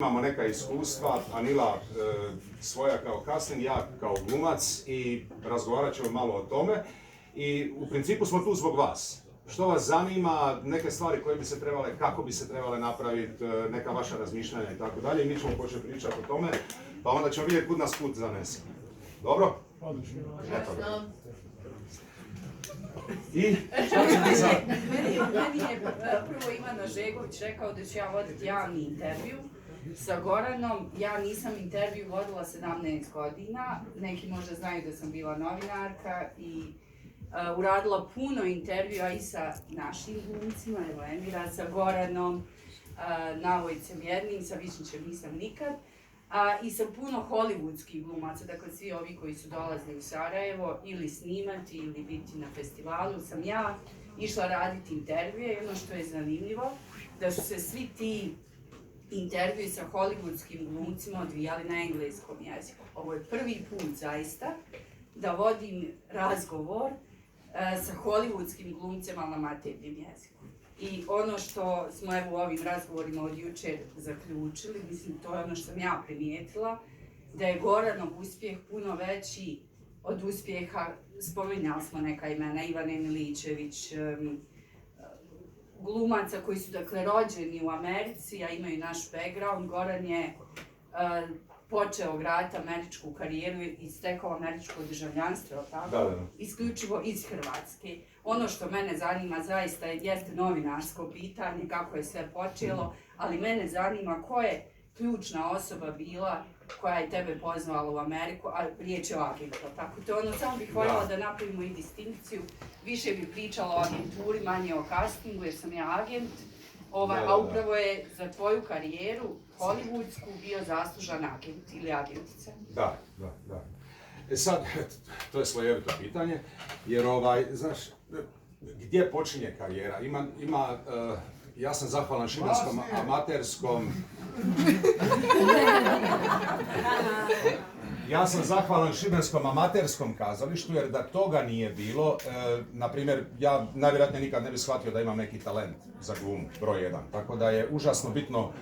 Imamo neka iskustva, Anila svoja kao casting, ja kao glumac i razgovarat ćemo malo o tome. I u principu smo tu zbog vas. Što vas zanima, neke stvari koje bi se trebale, kako bi se trebale napraviti, neka vaša razmišljanja i tako dalje. I mi ćemo početi pričati o tome, pa onda ćemo vidjeti kud nas put zanese. Dobro? Odlično. I šta ćete sad? Meni je prvo Ivana Žegović rekao da ću ja voditi javni intervju sa Goranom. Ja nisam intervju vodila 17 godina. Neki možda znaju da sam bila novinarka i uradila puno intervjua i sa našim glumcima, evo Emira, sa Goranom, Navojcem jednim, sa Višnjićem nisam nikad. I sa puno hollywoodskih glumaca, dakle svi ovi koji su dolazili u Sarajevo ili snimati ili biti na festivalu, sam ja išla raditi intervjue i ono što je zanimljivo, da su se svi ti intervjui sa hollywoodskim glumcima odvijali na engleskom jeziku. Ovo je prvi put zaista da vodim razgovor sa hollywoodskim glumcima na maternjem jeziku. I ono što smo evo u ovim razgovorima od jučer zaključili, mislim to je ono što sam ja primijetila, da je Goranov uspjeh puno veći od uspjeha, spominjali smo neka imena, Ivane Miličević, glumaca koji su dakle rođeni u Americi, a imaju naš background. Goran je počeo graditi američku karijeru i stekao američko državljanstvo, tako? Da. Isključivo iz Hrvatske. Ono što mene zanima zaista jeste novinarsko pitanje, kako je sve počelo, ali mene zanima ko je ključna osoba bila koja je tebe pozvala u Ameriku, a riječ je o agentu, tako? To ono, samo bih voljela da napravimo i distinkciju. Više bih pričala o agenturi, manje o castingu, jer sam ja agent, a upravo je za tvoju karijeru hollywoodsku bio zaslužan agent ili agentica. Da. Sad, to je slojevito pitanje, jer znaš, gdje počinje karijera? Ja sam zahvalan šibenskom amaterskom... Ja sam zahvalan šibenskom amaterskom kazalištu, jer da toga nije bilo, na primjer, ja najvjerojatnije nikad ne bih shvatio da imam neki talent za glumu, broj 1. Tako da je užasno bitno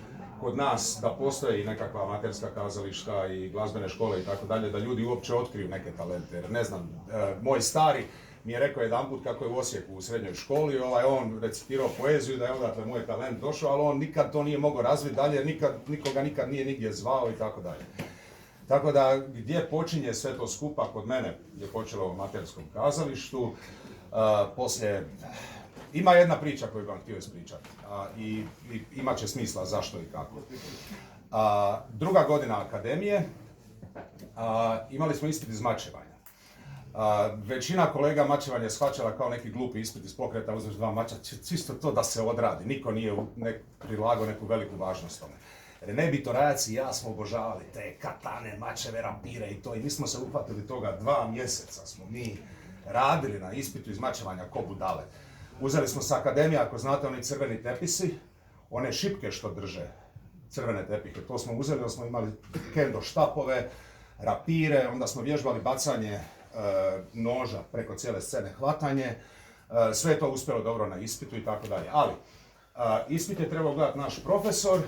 kod nas da postoje i nekakva amaterska kazališta i glazbene škole i tako dalje, da ljudi uopće otkriju neke talente. Jer ne znam, moj stari mi je rekao jedanput kako je u Osijeku u srednjoj školi, on recitirao poeziju, da je odatle moj talent došao, ali on nikad to nije mogao razviti dalje, jer nikoga nikad nije nigdje zvao i tako dalje. Tako da gdje počinje sve to skupa, kod mene je počelo u amaterskom kazalištu, poslije... Ima jedna priča koju bih vam htio ispričati i imat će smisla zašto i kako. Druga godina akademije, imali smo ispit iz mačevanja. Većina kolega mačevanje shvaćala kao neki glupi ispit iz pokreta, uzmeš 2 mača, čisto to da se odradi, niko nije prilagao neku veliku važnost tome. Rene Bitorajac i ja smo obožavali te katane, mačeve, rapire i to, i mi smo se uhvatili toga 2 mjeseca smo mi radili na ispitu iz mačevanja ko budale. Uzeli smo sa akademije, ako znate, oni crveni tepisi, one šipke što drže crvene tepihe, to smo uzeli, onda smo imali kendo štapove, rapire, onda smo vježbali bacanje noža preko cijele scene, hvatanje, sve je to uspjelo dobro na ispitu i tako dalje. Ali, ispit je trebao gledati naš profesor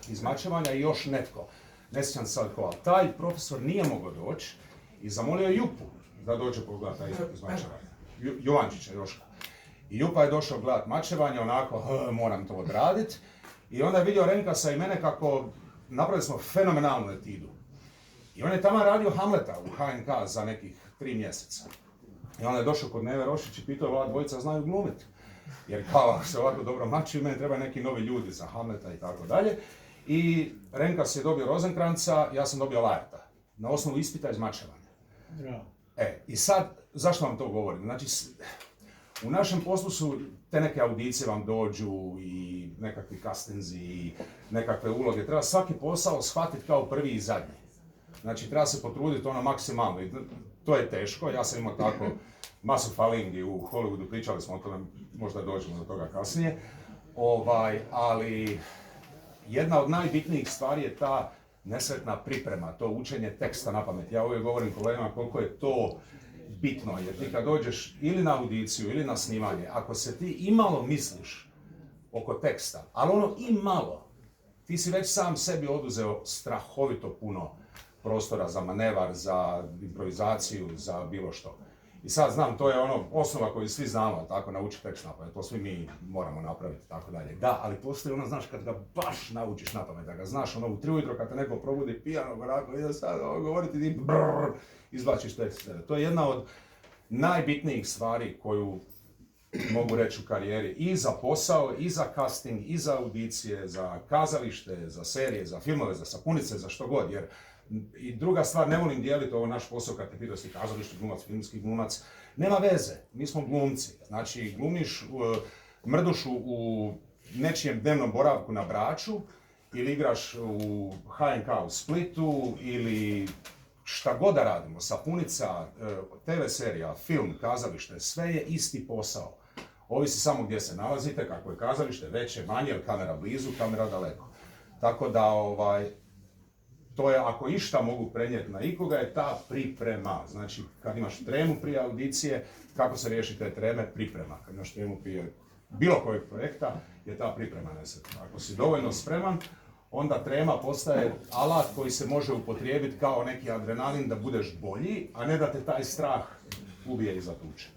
iz mačevanja i još netko, ne sjećam se sad ko, ali taj profesor nije mogao doći i zamolio je Jupu da dođe pogledati taj ispit iz mačevanja, Jovančića Joška. I Jupa je došao gledat mačevanje, onako, moram to odraditi. I onda je vidio Renkasa i mene kako napravili smo fenomenalnu etidu. I on je tamo radio Hamleta u HNK za nekih 3 mjeseca. I onda je došao kod Neve Rošić i pitao, ova dvojica znaju glumiti. Jer kao se ovako dobro mači, meni treba neki novi ljudi za Hamleta i tako dalje. I Renkas je dobio Rozenkranca, ja sam dobio Lajerta. Na osnovu ispita iz mačevanja. I sad, zašto vam to govorim? Znači, u našem poslu su te neke audicije vam dođu i nekakvi castinzi i nekakve uloge. Treba svaki posao shvatiti kao prvi i zadnji. Znači, treba se potruditi maksimalno. I to je teško. Ja sam imao tako masu falingi u Hollywoodu, pričali smo o tome, možda dođemo do toga kasnije. Ali jedna od najbitnijih stvari je ta nesretna priprema, to učenje teksta na pamet. Ja uvijek govorim kolegama koliko je to bitno, jer ti kad dođeš ili na audiciju ili na snimanje, ako se ti imalo misliš oko teksta, ali i malo, ti si već sam sebi oduzeo strahovito puno prostora za manevar, za improvizaciju, za bilo što. I sad znam, to je ono osnova koju svi znamo, tako, nauči tekst na pamet, to svi mi moramo napraviti, tako dalje. Da, ali postoji ono, znaš, kad ga baš naučiš na pamet, da ga znaš, ono, u 3 ujutro kad te neko probudi pijanog, onako, ide sad govoriti ti brrrr, izvlačiš tekst. To je jedna od najbitnijih stvari koju mogu reći u karijeri i za posao, i za casting, i za audicije, za kazalište, za serije, za filmove, za sapunice, za što god, jer i druga stvar, ne volim dijeliti ovo naš posao kad te pitao si kazališni glumac, filmski glumac. Nema veze, mi smo glumci. Znači, glumiš mrdušu u nečijem dnevnom boravku na Braču, ili igraš u HNK u Splitu, ili šta god da radimo, sapunica, TV serija, film, kazalište, sve je isti posao. Ovisi samo gdje se nalazite, kako je kazalište, veće, manje, ili kamera blizu, kamera daleko. Tako da, to je, ako išta mogu prenijeti na ikoga, je ta priprema. Znači, kad imaš tremu prije audicije, kako se riješi te treme? Priprema. Kad imaš tremu prije bilo kojeg projekta, je ta priprema nesretna. Ako si dovoljno spreman, onda trema postaje alat koji se može upotrijebiti kao neki adrenalin da budeš bolji, a ne da te taj strah ubije i zatuče.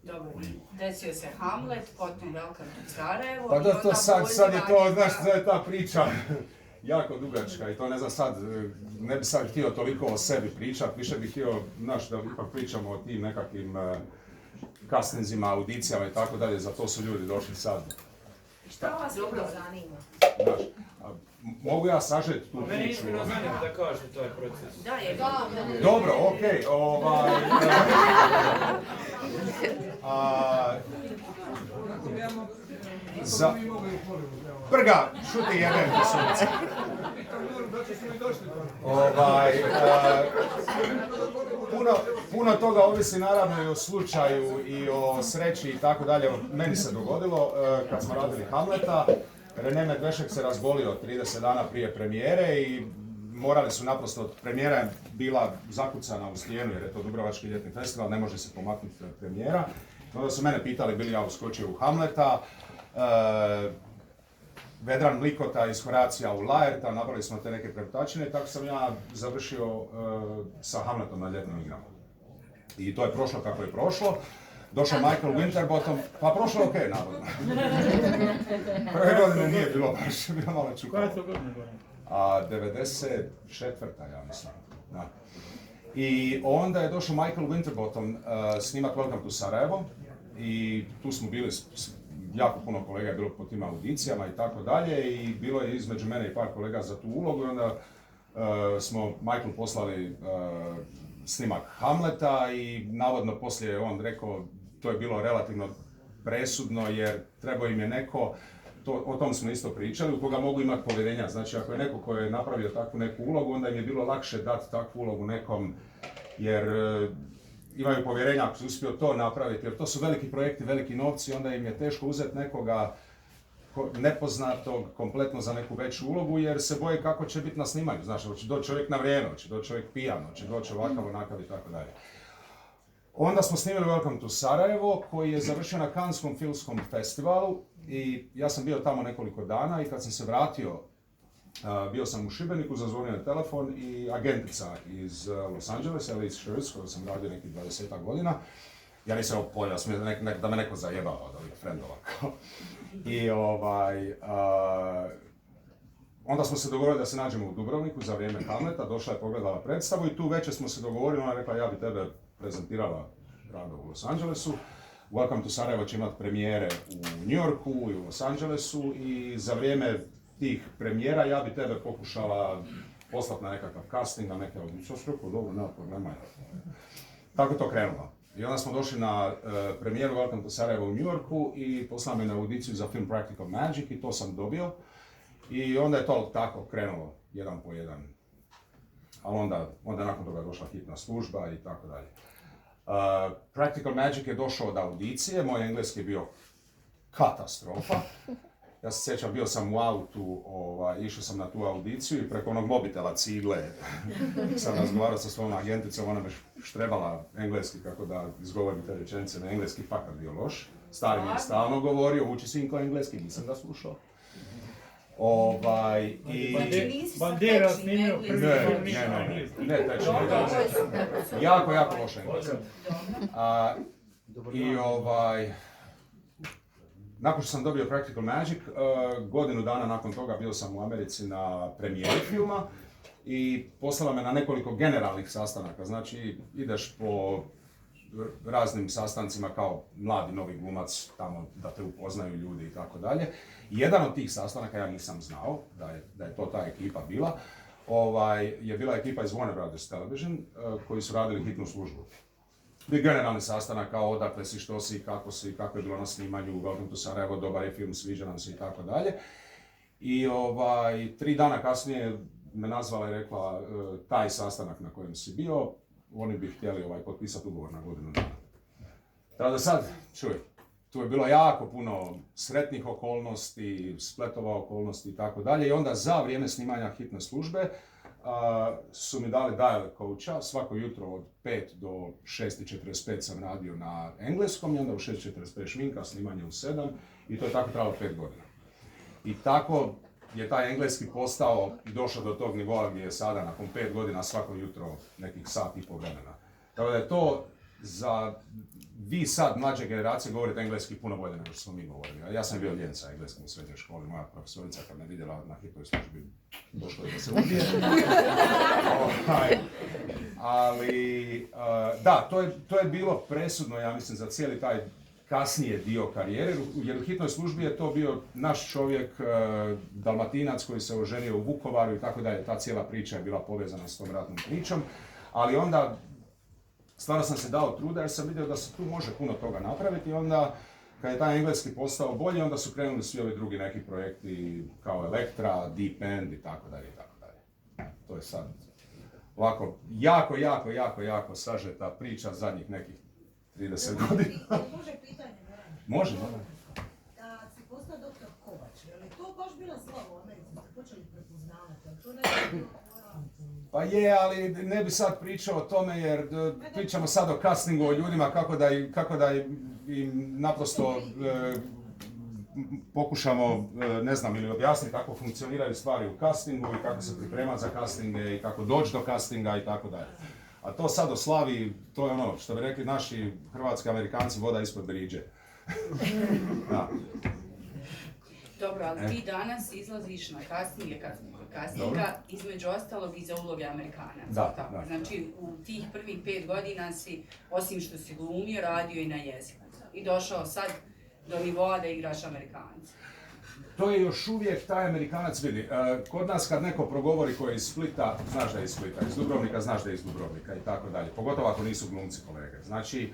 Dobro, desio se Hamlet, potom Welcome to Sarajevo. Pa da, to sad je to, znaš, to je ta priča jako dugačka i to ne znam sad, ne bi sad htio toliko o sebi pričat, više bih htio, znaš, da ipak pričamo o tim nekakvim castingzima, audicijama i tako dalje, za to su ljudi došli sad. Šta vas dobro zanima? Znaš, mogu ja sažeti tu Meni priču? iskreno zanima da kažete taj proces. Da, je Dobro, okej, za... Prga, šuti jebem po sunce. Puno toga ovisi naravno i o slučaju i o sreći i tako dalje. Meni se dogodilo kad smo radili Hamleta, René Medvešek se razbolio 30 dana prije premijere i morali su naprosto, premijera je bila zakucana u stijenu jer je to Dubrovački ljetni festival, ne može se pomaknuti premijera. Onda su mene pitali bili ja uskočio u Hamleta, Vedran Mlikota iz Horacija u Laerta, napravili smo te neke prevtačine i tako sam ja završio sa Hamletom na ljetnim igrama. I to je prošlo kako je prošlo. Došao Michael Winterbottom, pa prošlo je okej, navodno. Prve godine nije bilo baš, bilo malo čukalo. Koja je to godina gore? 94. ja mislim. Da. I onda je došao Michael Winterbottom snimat Welcome to Sarajevo i tu smo bili, jako puno kolega je bilo po tim audicijama i tako dalje i bilo je između mene i par kolega za tu ulogu i onda smo Michael poslali snimak Hamleta i navodno poslije je on rekao, to je bilo relativno presudno jer trebao im je neko, o tom smo isto pričali, u koga mogu imati povjerenja. Znači ako je neko ko je napravio takvu neku ulogu, onda im je bilo lakše dati takvu ulogu nekom jer imaju povjerenja ako su uspio to napraviti, jer to su veliki projekti, veliki novci, onda im je teško uzeti nekoga nepoznatog kompletno za neku veću ulogu jer se boje kako će biti na snimanju. Znaš, hoće doći čovjek na vrijeme, hoće doći čovjek pijan, hoće doći ovakav, onakav i tako dalje. Onda smo snimili Welcome to Sarajevo koji je završio na Canneskom filmskom festivalu i ja sam bio tamo nekoliko dana i kad sam se vratio, bio sam u Šibeniku, zazvonio je telefon i agentica iz Los Angelesa, Elise Scherz, koju sam radio nekih 20 godina. Ja nisam ovo pojela, da me neko zajebava od ovih frendova. I onda smo se dogovorili da se nađemo u Dubrovniku za vrijeme Hamleta, došla je pogledala predstavu i tu večer smo se dogovorili, ona je rekla ja bi tebe prezentirala rado u Los Angelesu. Welcome to Sarajevo će imati premijere u New Yorku i u Los Angelesu i za vrijeme tih premijera ja bi tebe pokušala poslati na nekakav casting, na neke audicije. Što rekao, dobro, nema problema. Tako je to krenulo. I onda smo došli na premijeru Welcome to Sarajevo u New Yorku i poslala me na audiciju za film Practical Magic i to sam dobio. I onda je to tako krenulo, jedan po jedan. Ali onda nakon toga je došla hitna služba i tako dalje. Practical Magic je došao od audicije, moj engleski je bio katastrofa. Ja se sjećam, bio sam u autu, išao sam na tu audiciju i preko onog mobitela cigle sam razgovarao sa svojom agenticom, ona me štrebala engleski kako da izgovorim te rečenice na engleski, fakat bio loš. Stari mi je stalno govorio, uči sinko engleski, nisam ga slušao. I... Znači nisi sa Bandera tečnim snimio engleskim. prvi Ne, taj će Dobro, biti ovo je super. jako loše engleski. Nakon što sam dobio Practical Magic, godinu dana nakon toga bio sam u Americi na premijeri filma i poslala me na nekoliko generalnih sastanaka. Znači, ideš po raznim sastancima kao mladi novi glumac, tamo da te upoznaju ljudi i tako dalje. Jedan od tih sastanaka, ja nisam znao da je to ta ekipa bila, je bila ekipa iz Warner Brothers Television koji su radili hitnu službu. Bio generalni sastanak kao odakle si, što si, kako je bilo na snimanju, Welcome to Sarajevo, dobar je film, sviđa nam se i tako dalje. I 3 dana kasnije me nazvala i rekla taj sastanak na kojem si bio, oni bi htjeli potpisati ugovor na godinu dana. Tako da sad, čuj, tu je bilo jako puno sretnih okolnosti, spletova okolnosti i tako dalje. I onda za vrijeme snimanja hitne službe su mi dali dialect coacha, svako jutro od 5 do 6:45 sam radio na engleskom i onda u 6:45 šminka, snimanje u 7 i to je tako trajalo 5 godina. I tako je taj engleski postao i došao do tog nivoa gdje je sada nakon 5 godina svako jutro nekih sat i pol vremena. Tako da je to za vi sad, mlađe generacije, govorite engleski puno bolje nego što smo mi govorili. Ja sam bio lijen sa engleskim u srednjoj školi, moja profesorica kad me vidjela na hitnoj službi došlo je da se ubije. Ali, da, to je bilo presudno, ja mislim, za cijeli taj kasnije dio karijere, jer u hitnoj službi je to bio naš čovjek, Dalmatinac koji se oženio u Vukovaru i tako dalje. Ta cijela priča je bila povezana s tom ratnom pričom, ali onda stvarno sam se dao truda jer sam vidio da se tu može puno toga napraviti i onda kad je taj engleski postao bolji, onda su krenuli svi ovi drugi neki projekti kao Elektra, Deep End i tako dalje i tako dalje. To je sad ovako jako sažeta priča zadnjih nekih 30 godina. Može pitanje, Goran? Može. Da si postao doktor Kovač, je li to baš bila slava u Americi, ste počeli prepoznavati, ali to ne je Pa je, ali ne bi sad pričao o tome jer pričamo sad o castingu, o ljudima kako da im naprosto pokušamo, ne znam, ili objasniti kako funkcioniraju stvari u castingu i kako se pripremati za castinge i kako doći do castinga i tako dalje. A to sad o slavi, to je ono što bi rekli naši hrvatski Amerikanci, voda ispod riđe. Da. Dobro, ali ti danas izlaziš na castinga između ostalog i za uloge Amerikanaca. Da. Znači, u tih prvih 5 godina si, osim što si glumio, radio i na jeziku. I došao sad do nivoa da igraš Amerikanca. To je još uvijek taj Amerikanac, vidi. Kod nas kad neko progovori koji je iz Splita, znaš da je iz Splita, iz Dubrovnika, znaš da je iz Dubrovnika i tako dalje. Pogotovo ako nisu glumci kolege. Znači,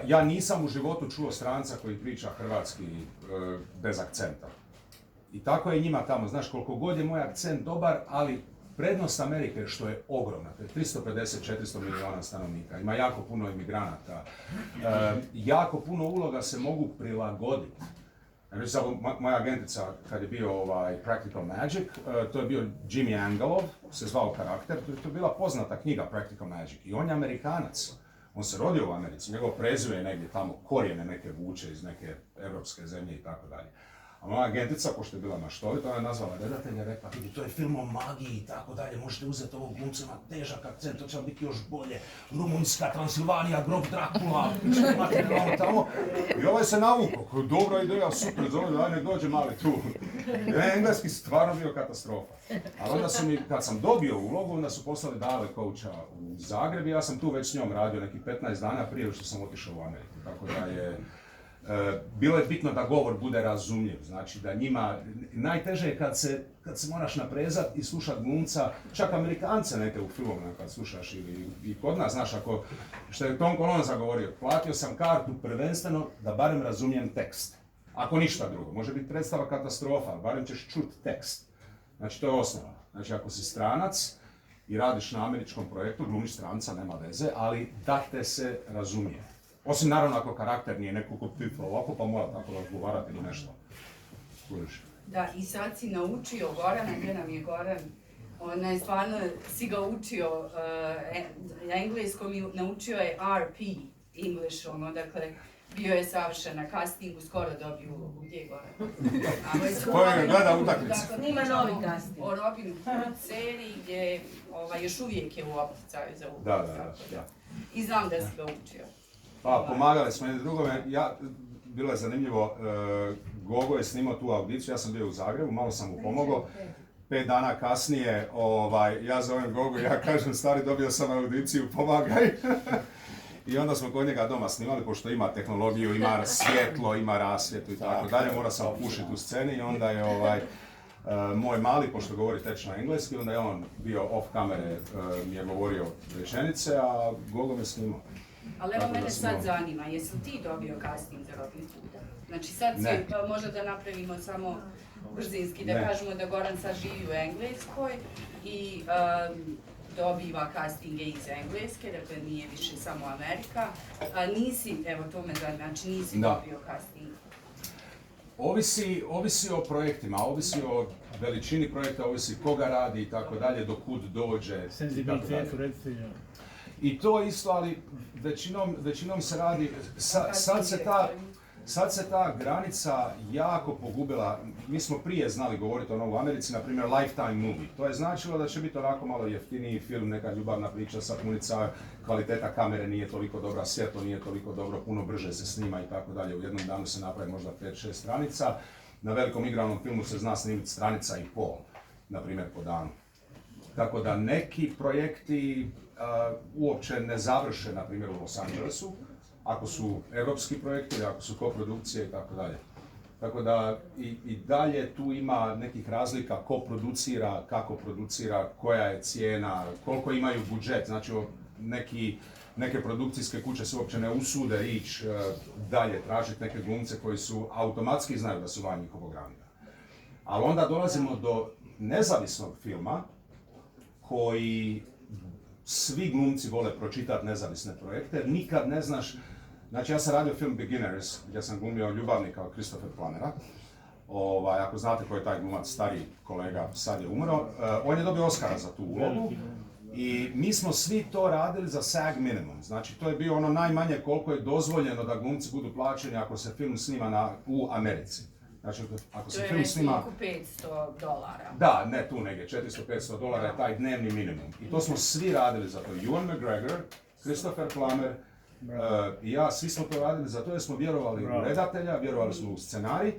ja nisam u životu čuo stranca koji priča hrvatski bez akcenta. I tako je njima tamo, znaš, koliko god je moj akcent dobar, ali prednost Amerike je što je ogromna, to je 350-400 milijuna stanovnika, ima jako puno imigranata, jako puno uloga se mogu prilagoditi. Znači, moja agentica, kad je bio Practical Magic, to je bio Jimmy Angelov, se zvao karakter, to je bila poznata knjiga Practical Magic i on je Amerikanac. On se rodio u Americi, njegov prezime je negdje tamo, korijene neke vuče iz neke evropske zemlje i tako dalje. A moja agentica, pošto je bila maštovita, ona je nazvala redatelja i rekla, vidi, to je film o magiji i tako dalje, možete uzeti ovog glumca, ima težak akcent, to će vam biti još bolje. Rumunjska, Transilvanija, grob Drakula, imate tamo. I ovaj se navukao, dobra ideja, super, zove, daj nek dođe mali tu. Engleski stvarno bio katastrofa. Ali onda su mi, kad sam dobio ulogu, onda su poslali dialect coacha u Zagreb i ja sam tu već s njom radio nekih 15 dana prije što sam otišao u Ameriku. Tako da je... bilo je bitno da govor bude razumljiv, znači da njima, najteže je kad se moraš naprezat i slušat glumca, čak Amerikance neke u filmovima kad slušaš ili i kod nas, znaš, ako, što je Tom Colonza govorio, platio sam kartu prvenstveno da barem razumijem tekst, ako ništa drugo, može biti predstava katastrofa, ali barem ćeš čut tekst, znači to je osnova, znači ako si stranac i radiš na američkom projektu, glumiš stranca, nema veze, ali da te se razumije. Osim naravno ako karakter nije neko ko tipa ovako pa mora tako razgovarati ili nešto. Kužiš. Da, i sad si naučio Gorana, gdje nam je Goran? Ona je stvarno, si ga učio na engleskom i naučio je RP English, dakle, Bio je savršen na castingu, skoro dobio ulogu. Gdje je gore? Ko je gleda utakmicu? Ima novi casting. O Robin Hood seriji gdje još uvijek je u opticaju za ulogu. Da. I znam da si ga učio. Pa, pomagali smo jedni drugome. Bilo je zanimljivo, Gogo je snimao tu audiciju, ja sam bio u Zagrebu, malo sam mu pomogao. 5 dana kasnije, ja zovem Gogo, ja kažem, stari, dobio sam audiciju, pomagaj. I onda smo kod njega doma snimali, pošto ima tehnologiju, ima svjetlo, ima rasvjetu i tako dalje, mora sam opušiti u sceni i onda je moj mali, pošto govori tečno engleski, onda je on bio off kamere, mi je govorio rečenice, a Gogo me snimao. Ali evo mene sad zanima, jesi li ti dobio casting za Robin Hooda? Znači sad si, možda da napravimo samo brzinski, da kažemo da Goran sad živi u Engleskoj i dobiva castinge iz Engleske, dakle nije više samo Amerika. Nisi, evo to me zanima, znači nisi dobio casting. Ovisi o projektima, ovisi o veličini projekta, ovisi koga radi i tako dalje, do kud dođe. Senzibilitetu, reditelja. I to isto, ali većinom se radi, sad se ta granica jako pogubila. Mi smo prije znali govoriti u Americi, na primjer Lifetime movie. To je značilo da će biti onako malo jeftiniji film, neka ljubavna priča, sapunica, kvaliteta kamere nije toliko dobra, svjetlo nije toliko dobro, puno brže se snima i tako dalje. U jednom danu se napravi možda 5-6 stranica. Na velikom igranom filmu se zna snimiti stranica i pol, na primjer po danu. Tako da neki projekti uopće ne završe, na primjer u Los Angelesu, ako su evropski projekti ili ako su koprodukcije i tako dalje. Tako da i dalje tu ima nekih razlika ko producira, kako producira, koja je cijena, koliko imaju budžet. Znači neke produkcijske kuće se uopće ne usude ići dalje, tražiti neke glumce koji su automatski znaju da su van njihovog ranga. Ali onda dolazimo do nezavisnog filma koji svi glumci vole pročitati nezavisne projekte, nikad ne znaš. Znači ja sam radio film Beginners, gdje sam glumio ljubavnika od Christopher Plannera. Ako znate ko je taj glumac, stariji kolega, sad je umro. On je dobio Oscara za tu ulogu. I mi smo svi to radili za SAG minimum. Znači to je bio ono najmanje koliko je dozvoljeno da glumci budu plaćeni ako se film snima u Americi. Znači, ako se film snima... To je $500. Da, ne tu negdje, $400-500 je taj dnevni minimum. I to smo svi radili za to. Ewan McGregor, Christopher Plummer i ja, svi smo to radili za to jer smo vjerovali u redatelja, vjerovali smo u scenarij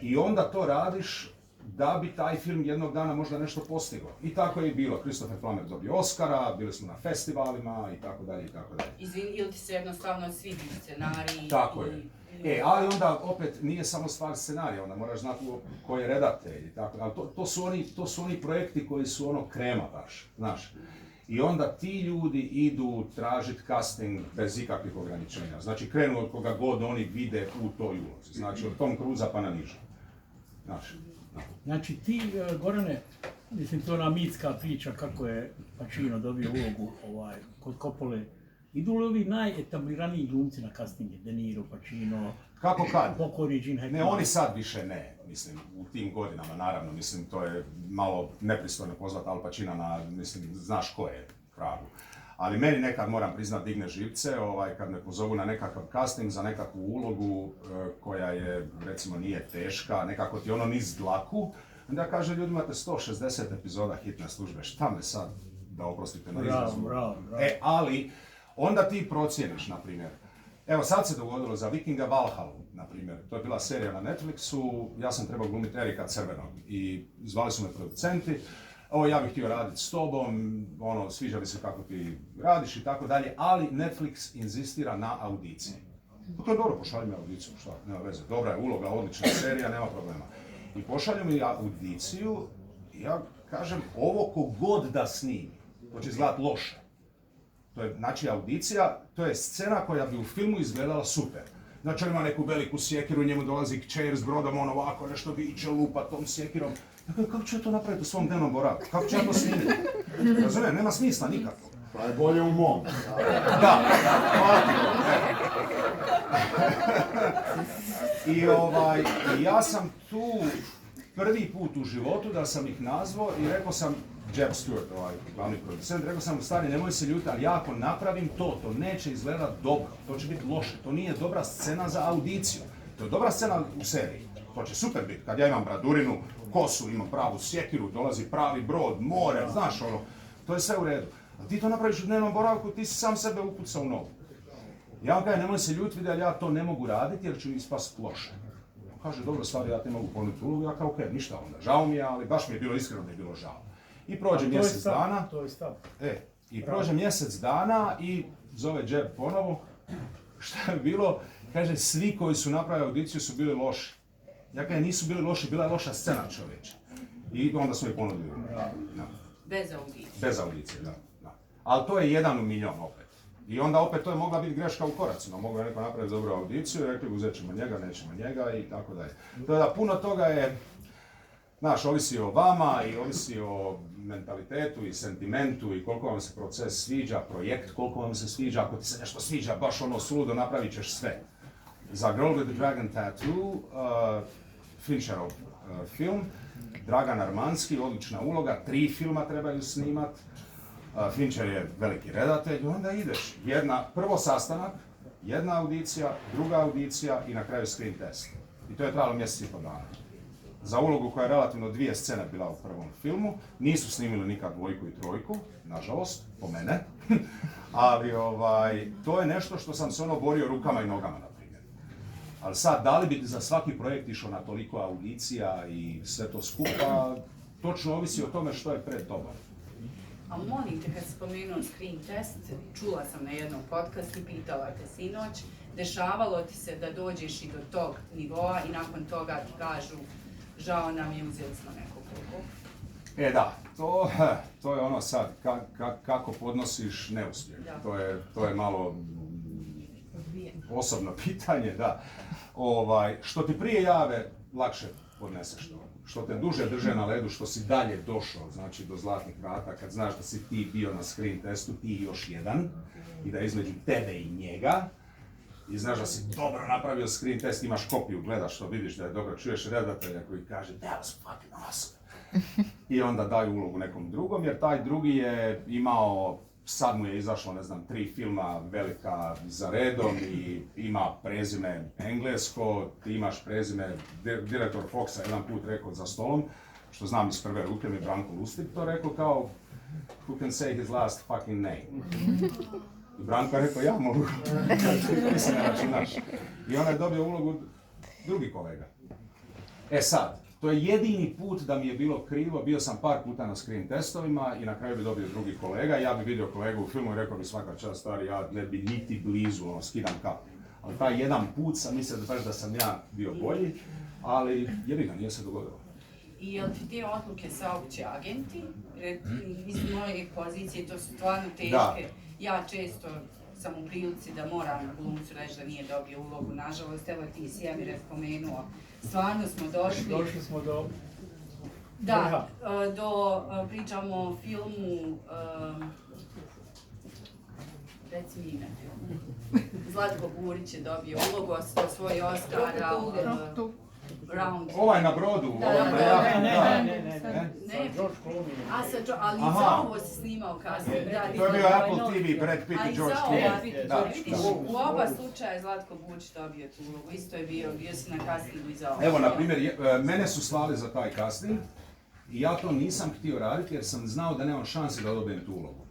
i onda to radiš da bi taj film jednog dana možda nešto postigao. I tako je i bilo. Christopher Plummer dobio Oscara, bili smo na festivalima i tako dalje i tako dalje. Izvini, ili ti se jednostavno svidi scenarij? Tako je. Ali onda opet nije samo stvar scenarija, onda moraš znati ko je redatelj i tako, ali to su oni projekti koji su ono krema baš, znaš. I onda ti ljudi idu tražiti casting bez ikakvih ograničenja. Znači krenu od koga god oni vide u toj ulozi, znači od Tom Cruisa pa na niže. Znaš. Znači ti, Gorane, mislim to je ona mitska priča kako je Pacino dobio ulogu kod Coppole. Idu li ovi najetabliraniji glumci na castinge? De Niro, Pacino, kako kad? pokojni Gene Hackman? Ne, oni sad više ne, mislim, u tim godinama, naravno, mislim, to je malo nepristojno pozvati Al Pacina na, mislim, znaš ko je pravu. Ali meni nekad, moram priznat, digne živce, kad me pozovu na nekakav casting za nekakvu ulogu koja je, recimo, nije teška, nekako ti ono niz dlaku, onda kaže ljudima, imate 160 epizoda Hitne službe, šta me sad, da oprostite na izrazu. Bravo. Ali, onda ti procijeniš, na primjer. Evo sad se dogodilo za Vikinga Valhallu, na primjer. To je bila serija na Netflixu, ja sam trebao glumiti Erika Crvenog i zvali su me producenti. Ja bih htio raditi s tobom, sviđa mi se kako ti radiš i tako dalje, ali Netflix inzistira na audiciji. To je dobro, pošalji mi audiciju, šta, nema veze. Dobra je uloga, odlična serija, nema problema. I pošalju mi audiciju i ja kažem, ovo kogod da snimi, to će izgledati loše. To je, znači, audicija, to je scena koja bi u filmu izgledala super. Znači, on ima neku veliku sjekiru, njemu dolazi kćer s brodom, on ovako nešto viče, lupa tom sjekirom. Dakle, kako ću ja to napraviti u svom dnevnom boravku? Kako ću ja to snimiti? Razumijem, nema smisla nikako. Pa je bolje u mom. Da, I ja sam tu prvi put u životu da sam ih nazvao i rekao sam, Jeb Stewart, ovaj glavni producent, rekao sam mu, stari, nemoj se ljuti, ali ja ako napravim to neće izgledat dobro, to će biti loše, to nije dobra scena za audiciju, to je dobra scena u seriji, to će super biti, kad ja imam bradurinu, kosu, imam pravu sjekiru, dolazi pravi brod, more, znaš ono, to je sve u redu. A ti to napraviš u dnevnom boravku, ti si sam sebe upucao u nogu. Ja vam kažem, nemoj se ljuti, vidi, ali ja to ne mogu raditi jer ću ispast loše. Kaže, dobro, stvari, ja ti mogu ponuditi ulogu, ja kao, okej, ništa onda, žao mi je, ali baš mi je bilo iskreno da je bilo žao. I prođe mjesec dana, To je stav. prođe mjesec dana i zove Jeb ponovo, šta je bilo, kaže, svi koji su napravili audiciju su bili loši. Ja kažem, nisu bili loši, bila je loša scena, čovječe. I onda smo je ponudili. Da. Bez audicije. Bez audicije, da. Ali to je 1 u milion opet. I onda opet to je mogla biti greška u koracima. Mogao je neko napraviti dobru audiciju, rekli uzet ćemo njega, nećemo njega i tako dalje. Da, puno toga je, znaš, ovisi o vama i ovisi o mentalitetu i sentimentu i koliko vam se proces sviđa, projekt, koliko vam se sviđa. Ako ti se nešto sviđa, baš ono suludo, napravit ćeš sve. Za Girl with the Dragon Tattoo, Fincherov film, Dragan Armanski, odlična uloga, 3 filma trebaju snimat. Fincher je veliki redatelj i onda ideš. Prvo sastanak, jedna audicija, druga audicija i na kraju screen test. I to je trajalo mjesec i pol dana. Za ulogu koja je relativno 2 scene bila u prvom filmu, nisu snimili nikad 2 i 3, nažalost, po mene. Ali to je nešto što sam se borio rukama i nogama, na primjer. Ali sad, da li bi za svaki projekt išao na toliko audicija i sve to skupa, točno ovisi o tome što je pred tobom. A molim te, kad si spomenuo screen test, čula sam na jednom podcastu i pitala te sinoć, dešavalo ti se da dođeš i do tog nivoa i nakon toga ti kažu žao nam je, uzeli smo nekog ulogu? Da, to je ono sad, kako podnosiš neuspjeh. To je malo osobno pitanje, da. Što ti prije jave, lakše podneseš to. Što te duže drže na ledu, što si dalje došao, znači do zlatnih vrata, kad znaš da si ti bio na screen testu, ti i još jedan, i da je između tebe i njega, i znaš da si dobro napravio screen test, imaš kopiju, gledaš to, vidiš da je dobro, čuješ redatelja koji kaže that was fucking awesome. I onda daju ulogu nekom drugom, jer taj drugi je imao, sad mu je izašlo, ne znam, 3 filma velika za redom i ima prezime englesko, ti imaš prezime, direktor Foxa jedan put rekao za stolom, što znam iz prve ruke, mi je Branko Lustig to rekao kao who can say his last fucking name. I Branko je rekao, ja mogu. Mislim, ne računaš. I onda je dobio ulogu drugi kolega. Sad, to je jedini put da mi je bilo krivo, bio sam par puta na screen testovima i na kraju bi dobio drugi kolega, ja bi vidio kolegu u filmu i rekao bi svaka čast stari, ja ne bi niti blizu, skidam kapu. Ali taj jedan put sam mislio da sam ja bio bolji, ali jebi ga, nije se dogodilo. I jel ti te odluke saopće agenti? Iz moje pozicije to su stvarno teške. Da. Ja često sam u prilici da moram glumcu reći da nije dobio ulogu, nažalost, evo ti si Emire spomenuo. Stvarno smo došli... Došli smo do... Da, pričamo o filmu... Reci mi ime filmu. Zlatko Burić je dobio ulogu, osvoj Oscara... Ovaj na brodu, Ne. George Clooney. Ali i za ovo si snimao kasnije. To je bio Apple TV, Brad Pitt i George Clooney. U oba slučaja Zlatko Burić dobio tu ulogu, isto je bio si na castingu i za ovo. Evo, na primjer, mene su slali za taj casting i ja to nisam htio raditi jer sam znao da nemam šanse da dobijem tu ulogu.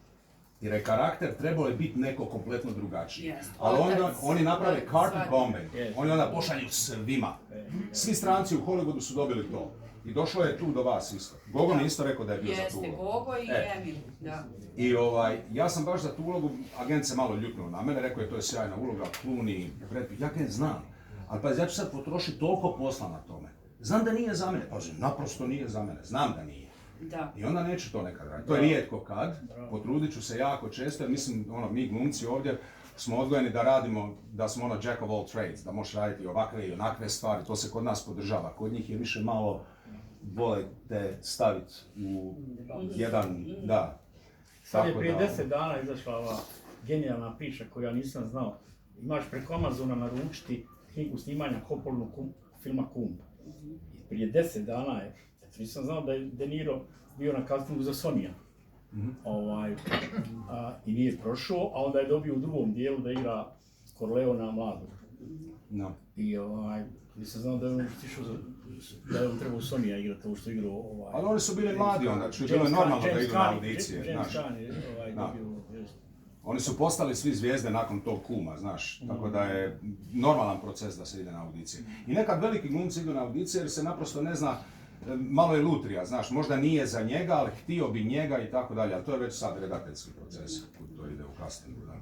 Jer je karakter trebao je biti neko kompletno drugačiji. Ali oni naprave carpet bombing, oni onda pošalju svima. Svi stranci u Hollywoodu su dobili to. I došlo je tu do vas isto. Gogo mi isto rekao da je bio za tu ulogu. Jeste, Gogo i Emil, da. I ja sam baš za tu ulogu, agent se malo ljutnuo na mene, rekao je to je sjajna uloga, Clooney, Brad Pitt, ja kaj znam. Ali pa ja ću sad potrošiti toliko posla na tome. Znam da nije za mene, pazi, naprosto nije za mene, znam da nije. Da. I onda neću to nekad raditi. To je rijetko kad, potrudit ću se jako često, jer mislim, mi glumci ovdje smo odgojeni da radimo, da smo jack of all trades, da možeš raditi ovakve i onakve stvari, to se kod nas podržava. Kod njih je više malo, vole te staviti u jedan, da. Sad je prije 10 dana izašla ova genijalna priča koju ja nisam znao. Imaš preko Amazona naručiti knjigu snimanja Coppolnog filma Kum. Prije 10 dana je, nisam znao da je De Niro bio na castingu za Sonija. I nije prošao, a onda je dobio u drugom dijelu da igra Corleona mladog. No. I nisam znao da je on išao da je on trebao Sonija igrati ovo što je igrao Ali oni su bili mladi onda, bilo je normalno da idu na audicije. James Caan je dobio, Oni su postali svi zvijezde nakon tog kuma, znaš, tako da je normalan proces da se ide na audicije. I nekad veliki glumci idu na audicije jer se naprosto ne zna, malo je lutrija, znaš, možda nije za njega, ali htio bi njega i tako dalje, ali to je već sad redateljski proces, kud to ide u castingu, da.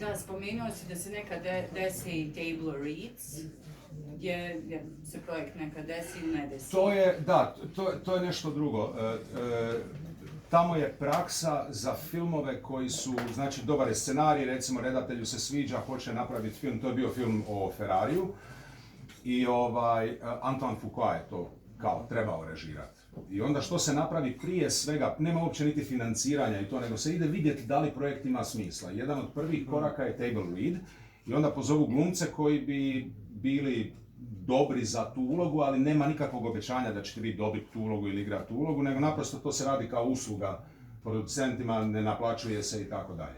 Da, spomenuo si da se nekad desi table reads, gdje se projekt nekad desi ili ne desi. To je nešto drugo. Tamo je praksa za filmove koji su, znači dobar je scenarij, recimo redatelju se sviđa, hoće napraviti film, to je bio film o Ferrariju i Antoine Fuqua je to kao trebao režirati. I onda što se napravi prije svega, nema uopće niti financiranja i to, nego se ide vidjeti da li projekt ima smisla. Jedan od prvih koraka je table read i onda pozovu glumce koji bi bili dobri za tu ulogu, ali nema nikakvog obećanja da ćete vi dobiti tu ulogu ili igrati tu ulogu, nego naprosto to se radi kao usluga producentima, ne naplaćuje se i tako dalje.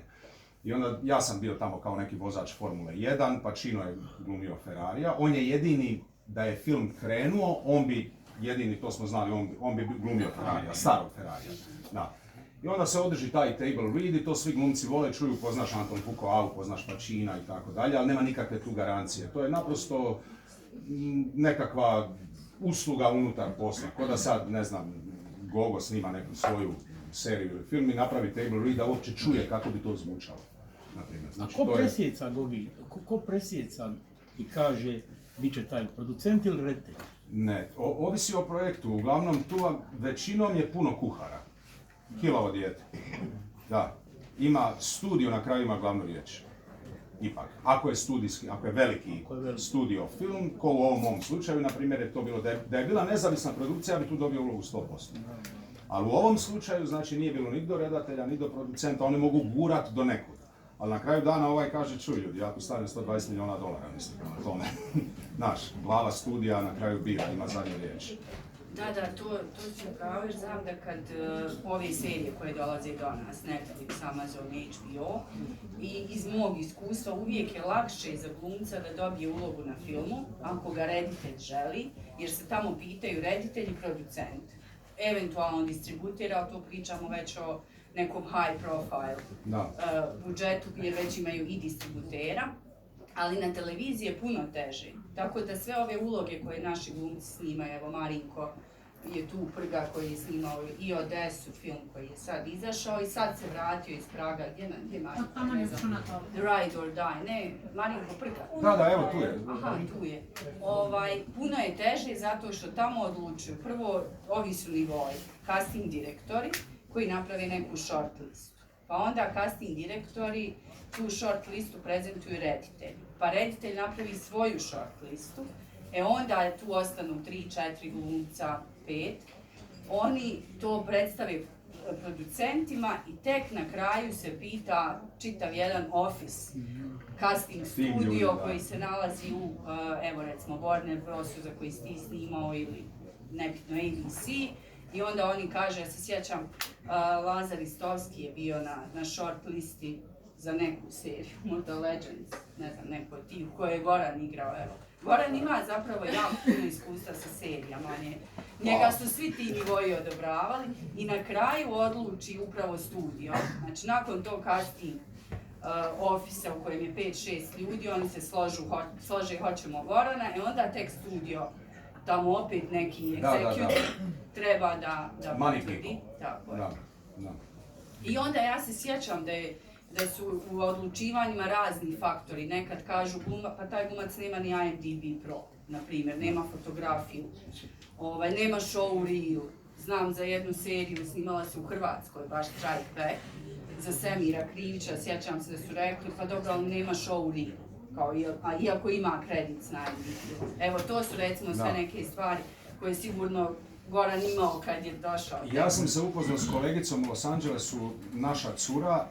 I onda ja sam bio tamo kao neki vozač Formule 1, Pacino je glumio Ferrarija, on je jedini da je film krenuo, on bi jedini, to smo znali, on bi glumio Ferrarija, starog Ferrarija. Da. I onda se održi taj table read i to svi glumci vole, čuju, poznaš Anton Fuqua, poznaš Pacina i tako dalje, ali nema nikakve tu garancije. To je naprosto nekakva usluga unutar posla. Ko da sad, ne znam, Gogo snima neku svoju seriju ili film i napravi table read da uopće čuje kako bi to zvučalo. Znači, ko presjeca Gogi? Ko presjeca i kaže bit će taj producent ili reditelj? Ne, ovisi o projektu. Uglavnom tu većinom je puno kuhara. Kilavo dijete. Da. Ima studio, na kraju ima glavnu riječ. Ipak, ako je studijski, ako je veliki studio film, ko u ovom mom slučaju, na primjer, je to bilo da je bila nezavisna produkcija, ja bi tu dobio ulogu 100%. Ali u ovom slučaju, znači, nije bilo ni do redatelja, ni do producenta, oni mogu gurat do nekud. Ali na kraju dana kaže, čuj ljudi, ja tu stavim $120 milijuna, mislim, na tome. Znaš, glava studija na kraju bira, ima zadnju riječ. Da, to ću pravo, jer znam da kad ove serije koje dolaze do nas, Netflix, Amazon, HBO, i iz mog iskustva uvijek je lakše za glumca da dobije ulogu na filmu, ako ga reditelj želi, jer se tamo pitaju reditelj i producent. Eventualno distributer, ali to pričamo već o nekom high profile budžetu, jer već imaju i distributera, ali na televiziji je puno teže. Tako da sve ove uloge koje naši glumci snimaju, evo Marinko je tu Prga koji je snimao i Odesu, film koji je sad izašao i sad se vratio iz Praga, gdje Marinko, ne znam, The Ride or Die, ne, Marinko Prga. Da, evo tu je. Aha, tu je. Puno je teže zato što tamo odlučuju, prvo ovi su nivoi, casting direktori koji naprave neku short listu. Pa onda casting direktori tu short listu prezentuju reditelju. Pa reditelj napravi svoju short listu, onda tu ostanu 3, 4 glumca, 5. Oni to predstave producentima i tek na kraju se pita čitav jedan office, casting studio koji se nalazi u, evo recimo, Warner Brosu za koji si ti snimao ili nebitno ABC. I onda oni kaže, ja se sjećam, Lazar Istovski je bio na short listi za neku seriju, Mortal Legends, ne znam, neko od tih, koje je Goran igrao, evo. Goran ima zapravo jako puno iskustva sa serijama, njega su svi ti nivoji odobravali i na kraju odluči upravo studio. Znači, nakon tog casting ofisa u kojem je 5-6 ljudi, oni se slože hoćemo Gorana, i onda tek studio, tamo opet neki executive treba da potvrdi. Tako je. I onda ja se sjećam da su u odlučivanjima razni faktori. Nekad kažu, pa taj glumac nema ni IMDb Pro, na primjer, nema fotografiju, nema show reel. Znam za jednu seriju, snimala se u Hrvatskoj, baš Strike Back, za Semira Krivića, sjećam se da su rekli, pa dobro, ali nema show reel, iako ima kredit na IMDb. Evo, to su recimo sve neke stvari koje sigurno Goran imao kad je došao. Ja sam se upoznao s kolegicom u Los Angelesu, naša cura,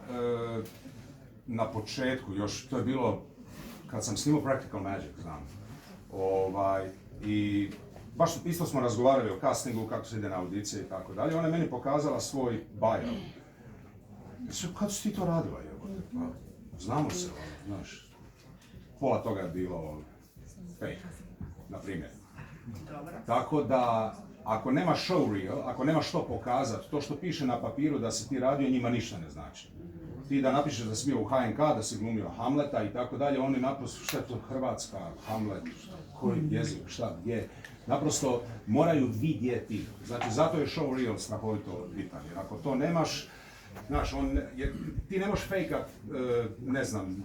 na početku još, to je bilo kad sam snimao Practical Magic, znam. I baš isto smo razgovarali o castingu, kako se ide na audicije i tako dalje. Ona je meni pokazala svoj bio. Kad si ti to radila, jebote? Pa, znamo se, znaš. Pola toga je bilo fake, na primjer. Dobro. Tako da, ako nema show reel, ako nema što pokazati, to što piše na papiru da si ti radio, njima ništa ne znači. Ti da napišeš da si bio u HNK, da si glumio Hamleta i tako dalje, oni naprosto, šta je to Hrvatska, Hamlet, koji jezik, šta, gdje, naprosto moraju vidjeti. Znači, zato je show reel strahovito bitan, jer ako to nemaš, znaš, ti ne možeš fejkat, ne znam,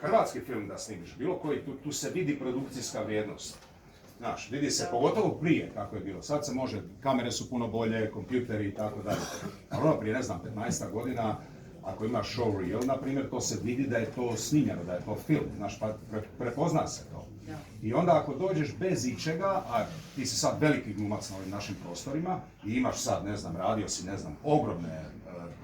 hrvatski film da snimiš, bilo koji, tu se vidi produkcijska vrijednost. Znaš, vidi se, pogotovo prije kako je bilo. Sad se može, kamere su puno bolje, kompjuteri i tako dalje. Ali ono prije, ne znam, 15 godina, ako imaš show reel, na primjer, to se vidi da je to snimljeno, da je to film, znaš, pa prepozna se to. I onda ako dođeš bez ičega, a ti si sad veliki glumac na ovim našim prostorima i imaš sad, ne znam, radio si, ne znam, ogromne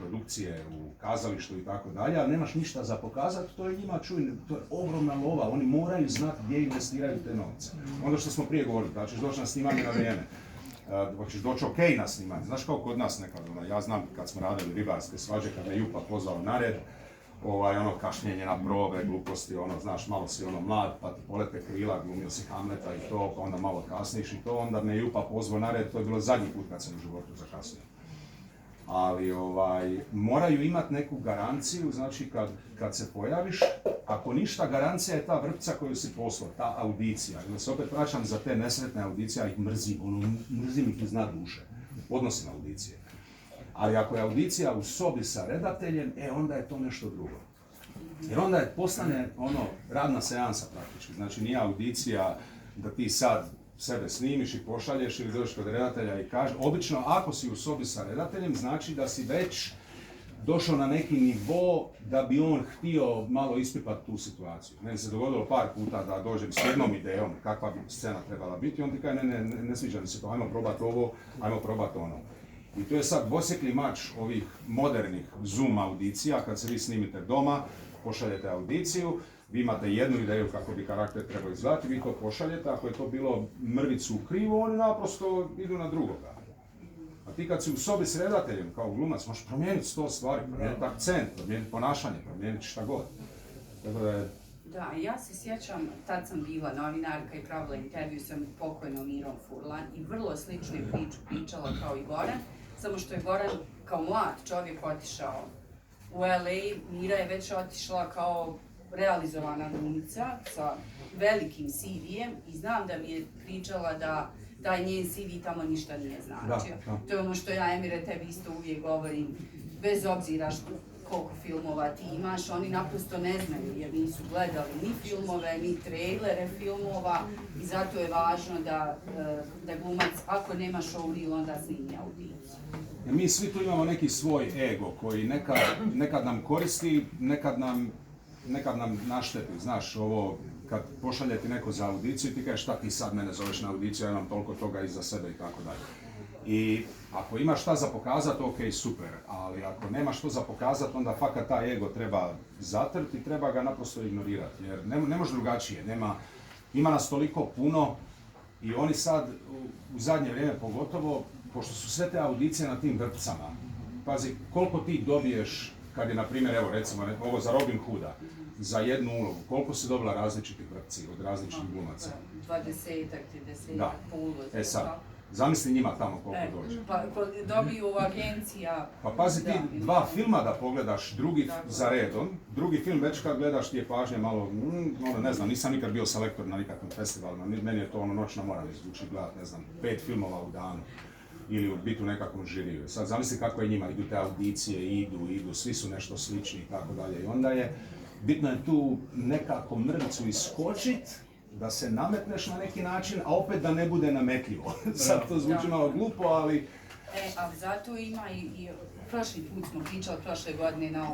produkcije u kazalištu i tako dalje, ali nemaš ništa za pokazati, to je njima, čuj, to je ogromna lova, oni moraju znati gdje investiraju te novce. Onda što smo prije govorili, da ćeš doći na snimanje na vrijeme, hoćeš doći ok na snimanje. Znaš kao kod nas nekad, ja znam kad smo radili ribarske svađe, kad me Jupa pozvao na red, ono kašnjenje na probe, gluposti, ono, znaš, malo si ono mlad, pa ti polete krila, glumio si Hamleta i to, pa onda malo kasniš i to, onda me Jupa pozvao na red, to je bilo zadnji put kad sam u životu zakasnio. Ali moraju imati neku garanciju, znači kad se pojaviš, ako ništa, garancija je ta vrpca koju si poslao, ta audicija. Jer se opet vraćam za te nesretne audicije, ja ih mrzim, mrzim ih iz dna duše, podnosim audicije. Ali ako je audicija u sobi sa redateljem, onda je to nešto drugo. Jer onda postane radna seansa praktički, znači nije audicija da ti sad sebe snimiš i pošalješ ili dođeš kod redatelja i kaže, obično ako si u sobi sa redateljem, znači da si već došao na neki nivo da bi on htio malo ispipati tu situaciju. Meni se dogodilo par puta da dođem s jednom idejom kakva bi scena trebala biti, on ti kaže ne sviđa mi se to, ajmo probati ovo, ajmo probati ono. I to je sad dvosjekli mač ovih modernih Zoom audicija, kad se vi snimite doma, pošaljete audiciju, vi imate jednu ideju kako bi karakter trebao izgledati, vi to pošaljete, ako je to bilo mrvicu krivo, oni naprosto idu na drugoga. A ti kad si u sobi s redateljem kao glumac, možeš promijeniti 100 stvari, promijeniti akcent, promijeniti ponašanje, promijeniti šta god. Tako da je... Da, ja se sjećam, tad sam bila novinarka i pravila intervju sa pokojnom Mirom Furlan i vrlo sličnu priču pričala kao i Goran, samo što je Goran kao mlad čovjek otišao u LA, Mira je već otišla kao realizovana glumica sa velikim CV-em i znam da mi je pričala da taj njen CV tamo ništa nije značio. To je ono što ja, Emire, tebi isto uvijek govorim, bez obzira koliko filmova ti imaš, oni naprosto ne znaju jer nisu gledali ni filmove, ni trailere filmova i zato je važno da glumac, ako nema show reel, onda snimi audiciju. Mi svi tu imamo neki svoj ego koji nekad nam koristi, nekad nam našteti, znaš, ovo kad pošalje ti neko za audiciju ti kažeš šta ti sad mene zoveš na audiciju, ja imam toliko toga iza sebe i tako dalje. I ako imaš šta za pokazati, ok, super, ali ako nemaš što za pokazati, onda fakat taj ego treba zatrti i treba ga naprosto ignorirati, jer ne može drugačije, ima nas toliko puno i oni sad, u zadnje vrijeme pogotovo, pošto su sve te audicije na tim vrpcama, pazi, koliko ti dobiješ kad je, na primjer, evo recimo, ovo za Robin Hooda, za jednu ulogu, koliko si dobila različitih vrpci od različitih glumaca? 20-ak, 30-ak, po ulozi. Sad, zamisli njima tamo koliko dođe. Pa dobiju agencija... Pa pazi ti, dva filma da pogledaš, drugi za redom, drugi film već kad gledaš ti je pažnja malo, ne znam, nisam nikad bio selektor na nikakvom festivalu, meni je to noćna mora izvući gledat, ne znam, 5 filmova u danu. Ili biti u nekakvom žiriju. Sad zamisli kako je njima, idu te audicije, idu, svi su nešto slični i tako dalje. I onda je, bitno je tu nekako mrvicu iskočit, da se nametneš na neki način, a opet da ne bude nametljivo. Sad to zvuči malo glupo, ali... Ali zato ima i prošli put smo pričali, prošle godine na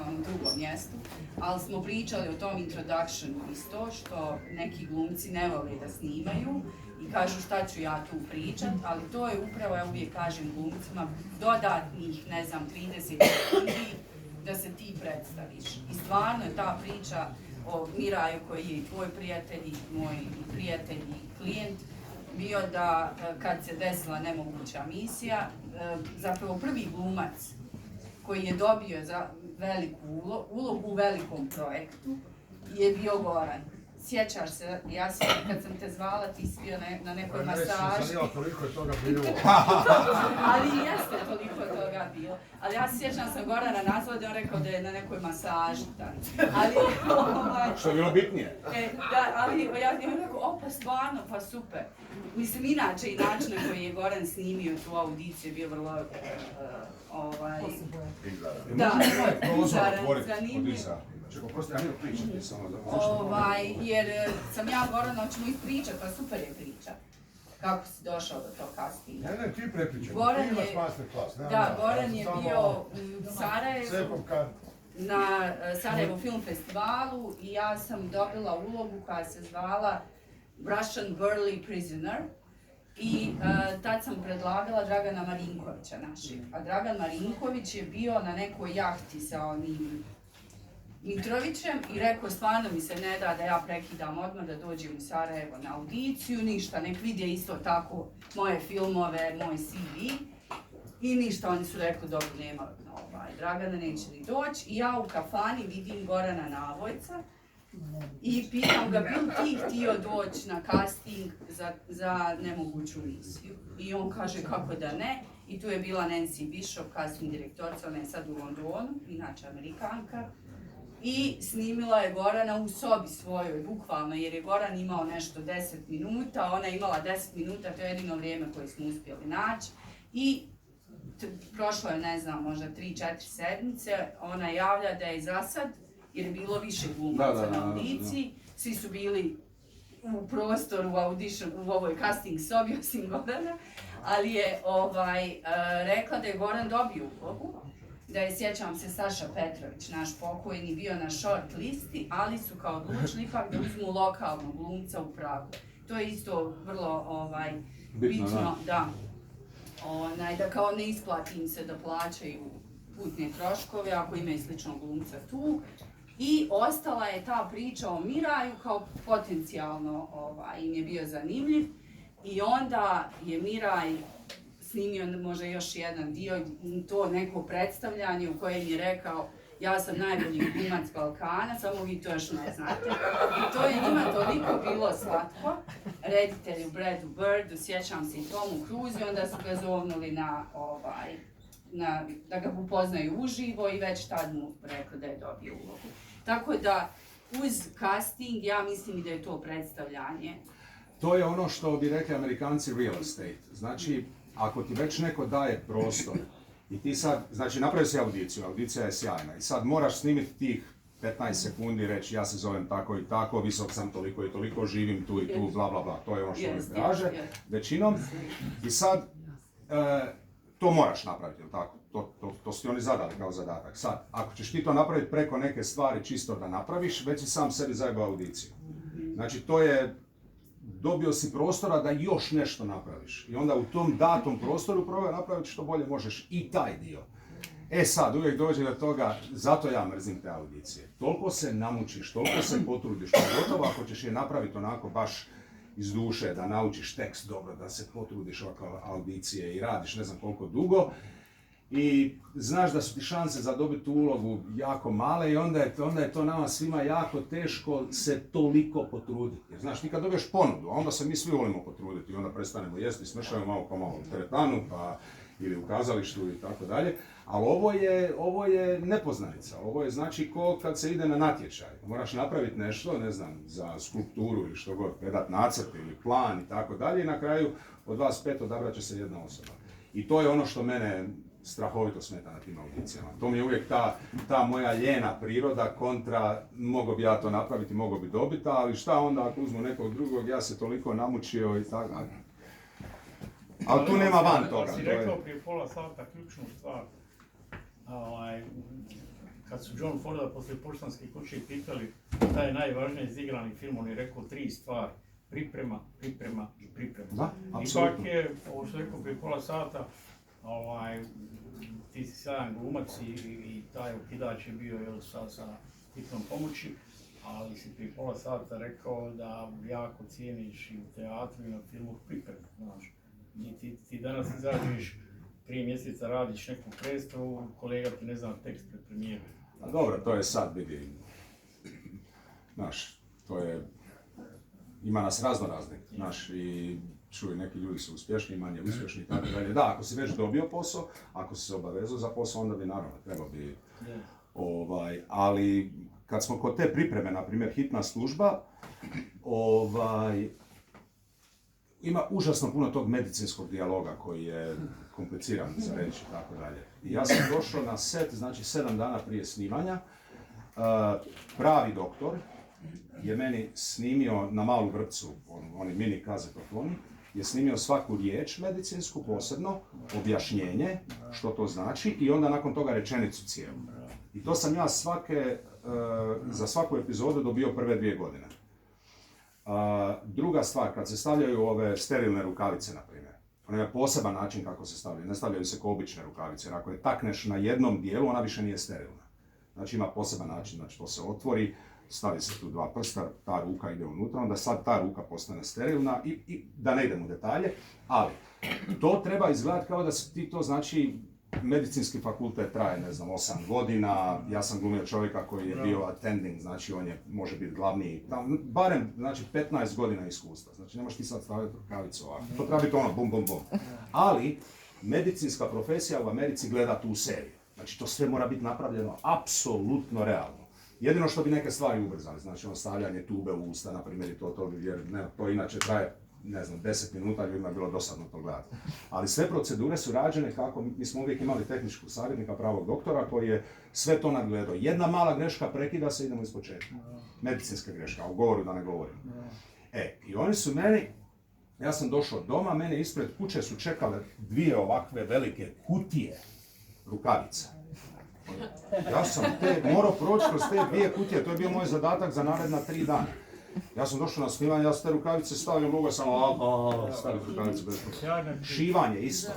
onom drugom mjestu, ali smo pričali o tom introductionu isto, što neki glumci ne vole da snimaju, i kažu šta ću ja tu pričat, ali to je upravo, ja uvijek kažem glumcima, dodatnih, ne znam, 30 sekundi da se ti predstaviš. I stvarno je ta priča o Miraju koji je i tvoj prijatelj i moj prijatelj i klijent bio da kad se desila nemoguća misija, zapravo prvi glumac koji je dobio za veliku ulogu u velikom projektu je bio Goran. Sjećaš se, ja sam kad sam te zvala, ti si bio na nekoj masaži. Toliko je toga bilo. Ali jeste toliko toga bilo. Ali ja se sjećam sam Gorana nazvala da je on rekao da je na nekoj masaži. Ali, Što je bilo bitnije? Da, ali ja sam rekao, pa stvarno, pa super. Mislim, inače i način na koji je Goran snimio tu audiciju je bio vrlo da, zanimljiv. Čekaj, prosti, ja ne pričati samo jer sam ja Gorana, hoćemo ispričat, pa super je priča. Kako si došao do tog castinga? Ne, ti prepričaj. Goran ti imaš je, master class. da, Goran je bio u Sarajevu, na Sarajevo film festivalu i ja sam dobila ulogu koja se zvala Russian Burly Prisoner. I tad sam predlagala Dragana Marinkovića našeg. A Dragan Marinković je bio na nekoj jahti sa onim Mitrovićem i rekao, stvarno mi se ne da ja prekidam odmah da dođem u Sarajevo na audiciju, ništa, nek vidje isto tako moje filmove, moj CV. I ništa, oni su rekli, dobro, nema Dragana, neće ni doći. I ja u kafani vidim Gorana Navojca i pitam ga, bil ti htio doći na casting za nemoguću misiju? I on kaže, kako da ne. I tu je bila Nancy Bishop, casting direktorica, ona je sad u Londonu, inače Amerikanka. I snimila je Gorana u sobi svojoj, bukvalno, jer je Goran imao nešto 10 minuta, ona je imala 10 minuta, to je jedino vrijeme koje smo uspjeli naći. I prošlo je, ne znam, možda 3-4 sedmice, ona javlja da je za sad, jer je bilo više glumaca na audiciji, svi su bili u prostoru, u ovoj casting sobi, osim Gorana, ali je rekla da je Goran dobio ulogu, da je, sjećam se, Saša Petrović, naš pokojni, bio na short listi, ali su kao odlučili ipak da uzmu lokalnog glumca u Pragu. To je isto vrlo bitno, da kao ne isplati im se da plaćaju putne troškove ako imaju sličnog glumca tu. I ostala je ta priča o Miraju kao potencijalno im je bio zanimljiv. I onda je Miraj snimio možda još jedan dio, to neko predstavljanje u kojem je rekao, ja sam najbolji glumac Balkana, samo vi to još ne znate. I to je njima toliko bilo slatko, reditelju Bradu Birdu, sjećam se i Tomu Cruise, onda su ga zovnuli da ga upoznaju uživo i već tad mu rekli da je dobio ulogu. Tako da, uz casting, ja mislim i da je to predstavljanje. To je ono što bi rekli Amerikanci real estate. Znači, ako ti već neko daje prostor i ti sad, znači napravi si audiciju, audicija je sjajna i sad moraš snimiti tih 15 sekundi i reći ja se zovem tako i tako, visok sam toliko i toliko, živim tu i tu, bla bla bla, to je ono što oni traže većinom. I sad, to moraš napraviti, jel tako? To su ti oni zadali kao zadatak. Sad, ako ćeš ti to napraviti preko neke stvari čisto da napraviš, već si sam sebi zajebao audiciju. Znači to je, dobio si prostora da još nešto napraviš. I onda u tom datom prostoru probaj napraviti što bolje možeš i taj dio. E sad, uvijek dođe do toga, zato ja mrzim te audicije. Toliko se namučiš, toliko se potrudiš, pogotovo ako ćeš je napraviti onako baš iz duše, da naučiš tekst dobro, da se potrudiš oko audicije i radiš ne znam koliko dugo. I znaš da su ti šanse za dobiti ulogu jako male i onda je to nama svima jako teško se toliko potruditi. Jer znaš, ti kad dobiješ ponudu, a onda se mi svi volimo potruditi i onda prestanemo jesti, smršamo malo po malo u teretanu ili u kazalištu i tako dalje. Ali ovo je nepoznanica, ovo je znači ko kad se ide na natječaj. Moraš napraviti nešto, ne znam, za skulpturu ili što god, predat nacrt ili plan i tako dalje i na kraju od vas 5 odabrat će se jedna osoba. I to je ono što mene strahovito smeta na tim audicijama. To mi je uvijek ta moja ljena priroda kontra, mogao bi ja to napraviti, mogao bi dobiti, ali šta onda ako uzmu nekog drugog, ja se toliko namučio i tako. Ali tu nema van toga. Si rekao prije pola sata ključnu stvar. Kad su John Forda poslije Poštanske kuće pitali šta je najvažnije izigrani film, on je rekao 3 stvari. Priprema, priprema i priprema. Da, apsolutno. Ipak je, ovo što rekao prije pola sata, ti si sjajan glumac i taj okidač je bio sa hitnom pomoći, ali si prije pola sata rekao da jako cijeniš i u teatru i na filmu pripremu, znaš. I ti danas izađeš 3 mjeseca, radiš neku predstavu, kolega ti ne zna tekst pred premijeru. A dobro, to je sad, vidi, znaš, to je, ima nas raznih, znaš, i čuj, neki ljudi su uspješni, manje uspješni i tako dalje. Da, ako si već dobio posao, ako si se obavezao za posao, onda bi naravno trebao bi, ali kad smo kod te pripreme, na primjer hitna služba, ima užasno puno tog medicinskog dijaloga koji je kompliciran za reći i tako dalje. I ja sam došao na set, znači 7 dana prije snimanja, pravi doktor je meni snimio na malu vrpcu, oni mini kazetofoni, je snimio svaku riječ medicinsku posebno, objašnjenje, što to znači, i onda nakon toga rečenicu cijelu. I to sam ja za svaku epizodu dobio prve 2 godine. Druga stvar, kad se stavljaju ove sterilne rukavice, na primjer, on ima poseban način kako se stavljaju, ne stavljaju se kao obične rukavice, jer ako je takneš na jednom dijelu, ona više nije sterilna. Znači ima poseban način, znači to se otvori, stavi se tu 2 prsta, ta ruka ide unutra, onda sad ta ruka postane sterilna i da ne idem u detalje, ali to treba izgledati kao da ti to znači medicinski fakultet traje, ne znam, 8 godina, ja sam glumio čovjeka koji je bio attending, znači on može biti glavni, barem znači 15 godina iskustva, znači ne možeš ti sad staviti rukavicu ovako, to treba biti ono bum bum bum. Ali medicinska profesija u Americi gleda tu seriju, znači to sve mora biti napravljeno apsolutno realno. Jedino što bi neke stvari ubrzali, znači ono stavljanje tube u usta, na primjer, jer to inače traje, ne znam, 10 minuta, ljudima je bilo dosadno to gledati. Ali sve procedure su rađene kako, mi smo uvijek imali tehničkog savjetnika, pravog doktora, koji je sve to nadgledao. Jedna mala greška prekida se, idemo iz početka. Medicinska greška, a u govoru da ne govorim. I oni su meni, ja sam došao doma, mene ispred kuće su čekale 2 ovakve velike kutije rukavica. Ja sam morao proći kroz te 2 kutije, to je bio moj zadatak za naredna 3 dana. Ja sam došao na snimanje, ja sam te rukavice stavio, mogao sam staviti rukavice bez problema. Šivanje isto.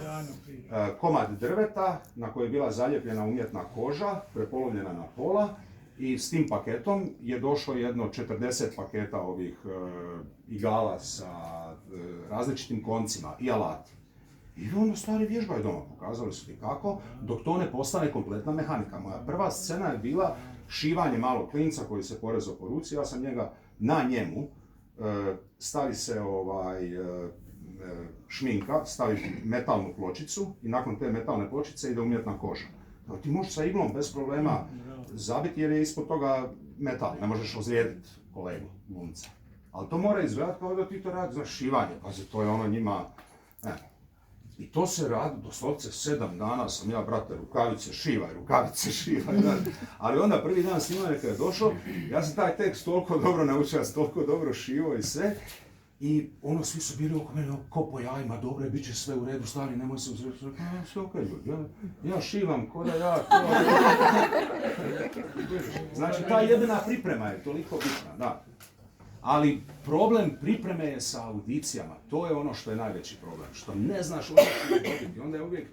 Komad drveta na kojoj je bila zalijepljena umjetna koža, prepolovljena na pola, i s tim paketom je došlo jedno 40 paketa ovih igala sa različitim koncima i alati. I ono stvari vježbaju doma, pokazali su ti kako, dok to ne postane kompletna mehanika. Moja prva scena je bila šivanje malog klinca koji se porezao po ruci, ja sam njega na njemu, stavi se šminka, stavi metalnu pločicu i nakon te metalne pločice ide umjetna koža. Ti možeš sa iglom bez problema zabiti jer je ispod toga metal, ne možeš ozlijediti kolegu, glumca. Ali to mora izgledati kao da ti to radi za šivanje, pazi, to je ono njima... I to se radi, doslovce 7 dana sam ja, brate, rukavice šivaj, ali onda prvi dan snimanja kada je došao, ja sam taj tekst toliko dobro naučio, ja sam toliko dobro šivao i sve, i ono, svi su bili oko mene, ko po jajima, dobro je, bit će sve u redu, stari, nemoj se uzreći, sve okej ljudi, ja šivam, ko da ja, Znači, ta jedina priprema je toliko bitna, da. Ali problem pripreme je sa audicijama, to je ono što je najveći problem, što ne znaš dobiti. Onda je uvijek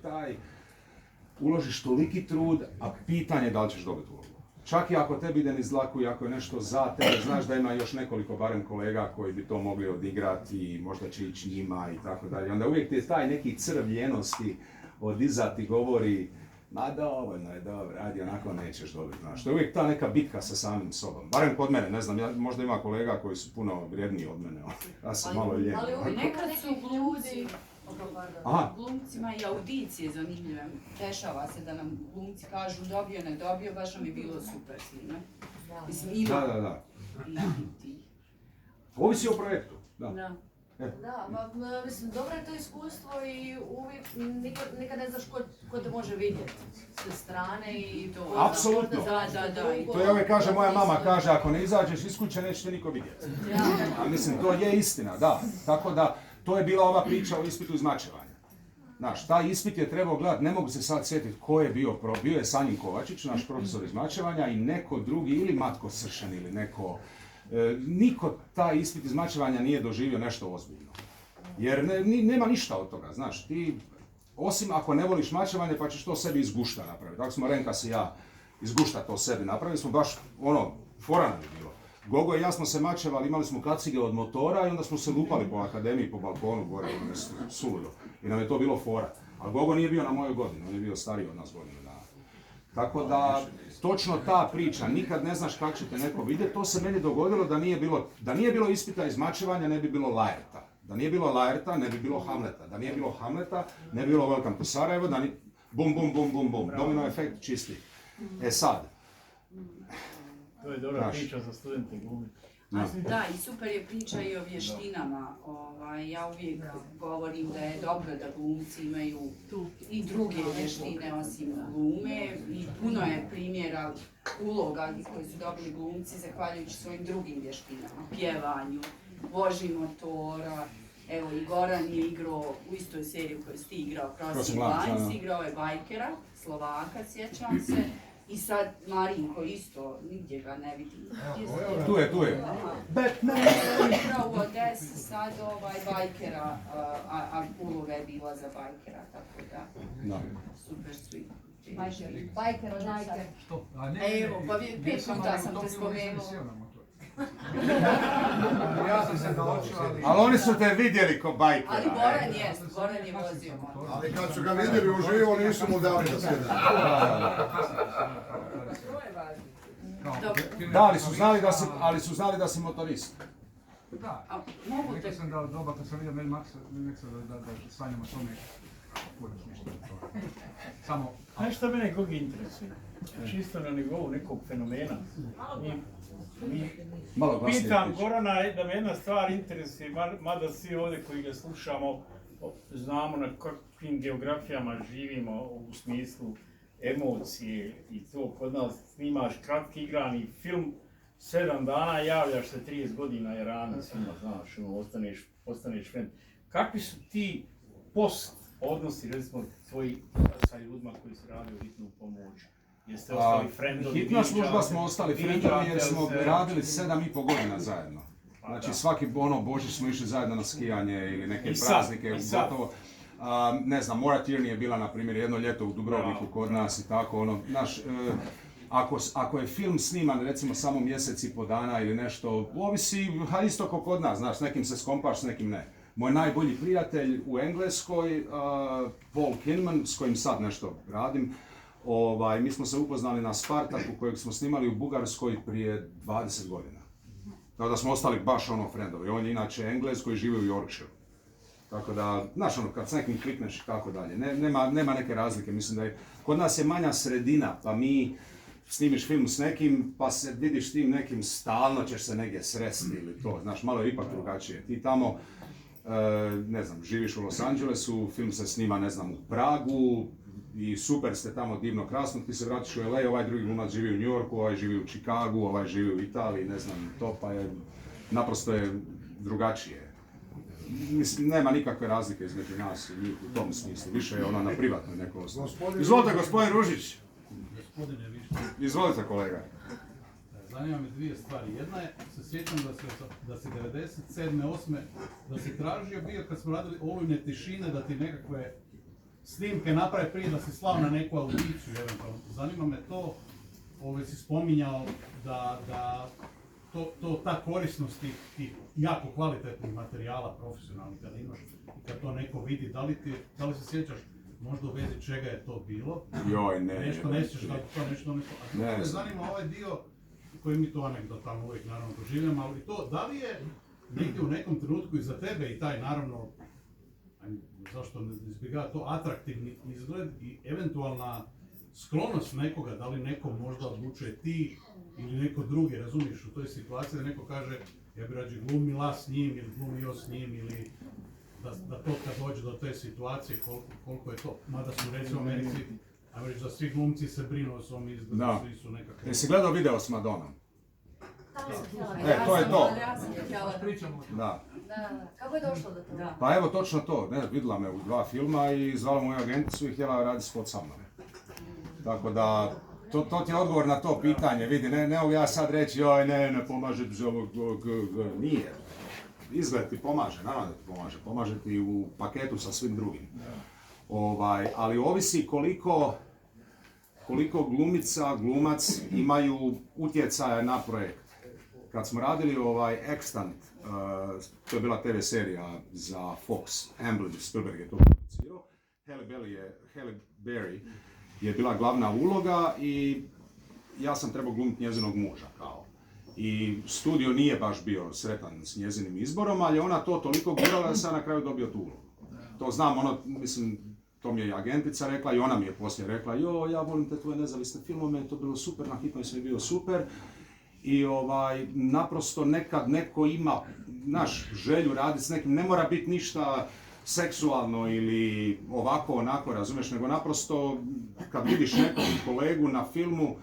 uložiš toliki trud, a pitanje je da li ćeš dobiti ulogu. Čak i ako tebi ide niz dlaku i ako je nešto za tebe, znaš da ima još nekoliko barem kolega koji bi to mogli odigrati i možda će ići njima i tako dalje. Onda uvijek ti je taj neki crv ljenosti odizati govori, ma dovoljno je, dobro, radi, onako nećeš dobiti, znaš. To je uvijek ta neka bitka sa samim sobom. Barem kod mene, ne znam, možda ima kolega koji su puno vrijedniji od mene, ja sam malo lijen. Ali nekad su glumcima i audicije zanimljive. Dešava se da nam glumci kažu dobio, ne dobio, baš nam je bilo super s njime. Mislim, ima. Da. Ovisi o projektu, da. Da, mislim, dobro je to iskustvo i uvijek nikad ne znaš ko te može vidjeti sa strane i to... Apsolutno. To je uvijek kaže, moja mama kaže, ako ne izađeš iz kuće neće te niko vidjeti. A mislim, to je istina, da. Tako da, to je bila ova priča o ispitu izmačevanja. Znaš, taj ispit je trebao gledati, ne mogu se sad sjetiti ko je bio je Sanjin Kovačić, naš profesor izmačevanja, i neko drugi, ili Matko Sršen, ili neko... Niko taj ispit izmačevanja nije doživio nešto ozbiljno. Jer nema ništa od toga, znaš, ti, osim ako ne voliš mačevanje pa ćeš to sebi iz gušta napraviti. Tako smo Renkas i ja iz gušta to sebi napravili, smo baš, fora nam je bilo. Gogo i ja smo se mačevali, imali smo kacige od motora i onda smo se lupali po akademiji, po balkonu gore, suludo. I nam je to bilo fora. A Gogo nije bio na mojoj godini, on je bio stariji od nas godinu dana. Tako da, točno ta priča, nikad ne znaš kako će te neko vidjeti, to se meni dogodilo da nije bilo ispita iz mačevanja, ne bi bilo Lajerta. Da nije bilo Lajerta, ne bi bilo Hamleta. Da nije bilo Hamleta, ne bi bilo Welcome to Sarajevo, bum, bum, bum, bum, bum. Domino efekt čisti. E sad. To je dobra priča za studente glumiti. Da, i super je priča i o vještinama. Ja uvijek govorim da je dobro da glumci imaju i druge vještine osim glume i puno je primjera uloga koji su dobili glumci zahvaljujući svojim drugim vještinama, pjevanju, vožnji motora. Evo i Goran je igrao u istoj seriji u kojoj si ti igrao, Crossing Lines, igrao je bajkera, Slovaka, sjećam se. I sad Marinko isto, nigdje ga ne vidim. Tu je. Batman! Igrao u Odesi sad bajkera, a uloga je bila za bajkera, tako da super svi. Bajker od Odesa. Evo, pa 5 puta sam te spomenula. Ja sam se naučio, Ali oni su te vidjeli ko bajkera. Ali Goran je vozio motor. ali kad su ga vidjeli uživo nisu mu dali da sjede. Da, ali su znali da si motorist. Da, Mogu te... rekao sam da od doba kad sam vidio Mad Maxa, da sanjam o tome, kurac ništa od toga. Samo... Znaš što mene Gogi interesuje? Čisto na nivou nekog fenomena. Pitam Gorana da me jedna stvar interesuje, mada svi ovdje koji ga slušamo znamo na kakvim geografijama živimo u smislu emocije i to kod nas snimaš kratki igrani film, 7 dana javljaš se 30 godina je rana svima, znaš, ostaneš friend. Kakvi su ti post odnosi, recimo, tvoji sa ljudima koji su radili hitnu pomoć? Jeste ostali friendovi? Hitna služba smo ostali friendovi jer smo radili 7,5 godina zajedno. Znači svaki Božić smo išli zajedno na skijanje ili neke praznike, gotovo. Ne znam, Maura Tierney je bila na primjer jedno ljeto u Dubrovniku kod nas i tako, ako je film sniman recimo samo mjesec i po dana ili nešto, ovisi, isto kao kod nas, znaš, s nekim se skompaš, s nekim ne. Moj najbolji prijatelj u Engleskoj, Paul Kinman, s kojim sad nešto radim, mi smo se upoznali na Spartaku kojeg smo snimali u Bugarskoj prije 20 godina. Tako da smo ostali baš friendovi. On je inače Englez koji živi u Yorkshire. Tako da, znaš kad s nekim klikneš i tako dalje, nema neke razlike. Mislim da kod nas je manja sredina, pa mi snimiš film s nekim, pa se vidiš tim nekim, stalno ćeš se negdje sresti ili to, znaš, malo je ipak drugačije. Ti tamo, ne znam, živiš u Los Angelesu, film se snima, ne znam, u Pragu i super ste tamo, divno, krasno, ti se vratiš u LA, ovaj drugi glumac živi u New Yorku, ovaj živi u Chicagu, ovaj živi u Italiji, ne znam, to pa je, naprosto je drugačije. Mislim, nema nikakve razlike između nas i njih u tom smislu, više je na privatnoj nekoj osnovi. Izvolite, gospodin Ružić. Gospodine Višnja. Izvolite, kolega. Zanima me dvije stvari. Jedna je, se sjećam da si 97. 8. da si tražio bio kad smo radili Olujne tišine da ti nekakve snimke naprave prije da si slao na neku audiciju eventualno. Zanima me to, si spominjao da ta korisnost tih jako kvalitetnih materijala profesionalnih kada imaš i kad to neko vidi, da li se sjećaš možda u vezi čega je to bilo? Joj, ne. Nešto ne sjećaš da to nešto... A me zanima ovaj dio koji mi to anegdotalno uvijek naravno doživljamo, ali to, da li je negdje u nekom trenutku i za tebe i taj naravno, zašto ne izbjegava to, atraktivni izgled i eventualna sklonost nekoga, da li neko možda odlučuje ti ili neko drugi, razumiješ, u toj situaciji da neko kaže ja bi rađe glumila s njim ili glumio s njim ili da to kad dođe do te situacije koliko je to, mada su recimo Americi, ajmo reći da svi glumci se brinu o svom izgledu, svi su nekako... Jesi gledao video s Madonom? To je to. Da. Kako je došlo do toga? Pa evo točno to, vidjela me u 2 filma i zvala moju agenticiju i htjela raditi spot sa mnom. Tako da, to ti je odgovor na to pitanje, vidi, ne mogu ja sad reći, joj ne pomaže nije. Izgled ti pomaže, naravno da ti pomaže ti u paketu sa svim drugim. Ali ovisi koliko glumica, glumac imaju utjecaja na projekt. kad smo radili Extant, to je bila TV serija za Fox, Amblin Spielberg je to producirao, Halle Berry je bila glavna uloga i ja sam trebao glumiti njezinog muža kao. I studio nije baš bio sretan s njezinim izborom, ali ona to toliko gurala da sam na kraju dobio tu ulogu. To znam, to mi je i agentica rekla i ona mi je poslije rekla, ja volim te tvoje nezavisne filmove, to je bilo super, na hitnoj sve je bio super. I naprosto nekad neko ima želju raditi s nekim, ne mora biti ništa seksualno ili ovako, onako, razumiješ, nego naprosto kad vidiš nekog kolegu na filmu,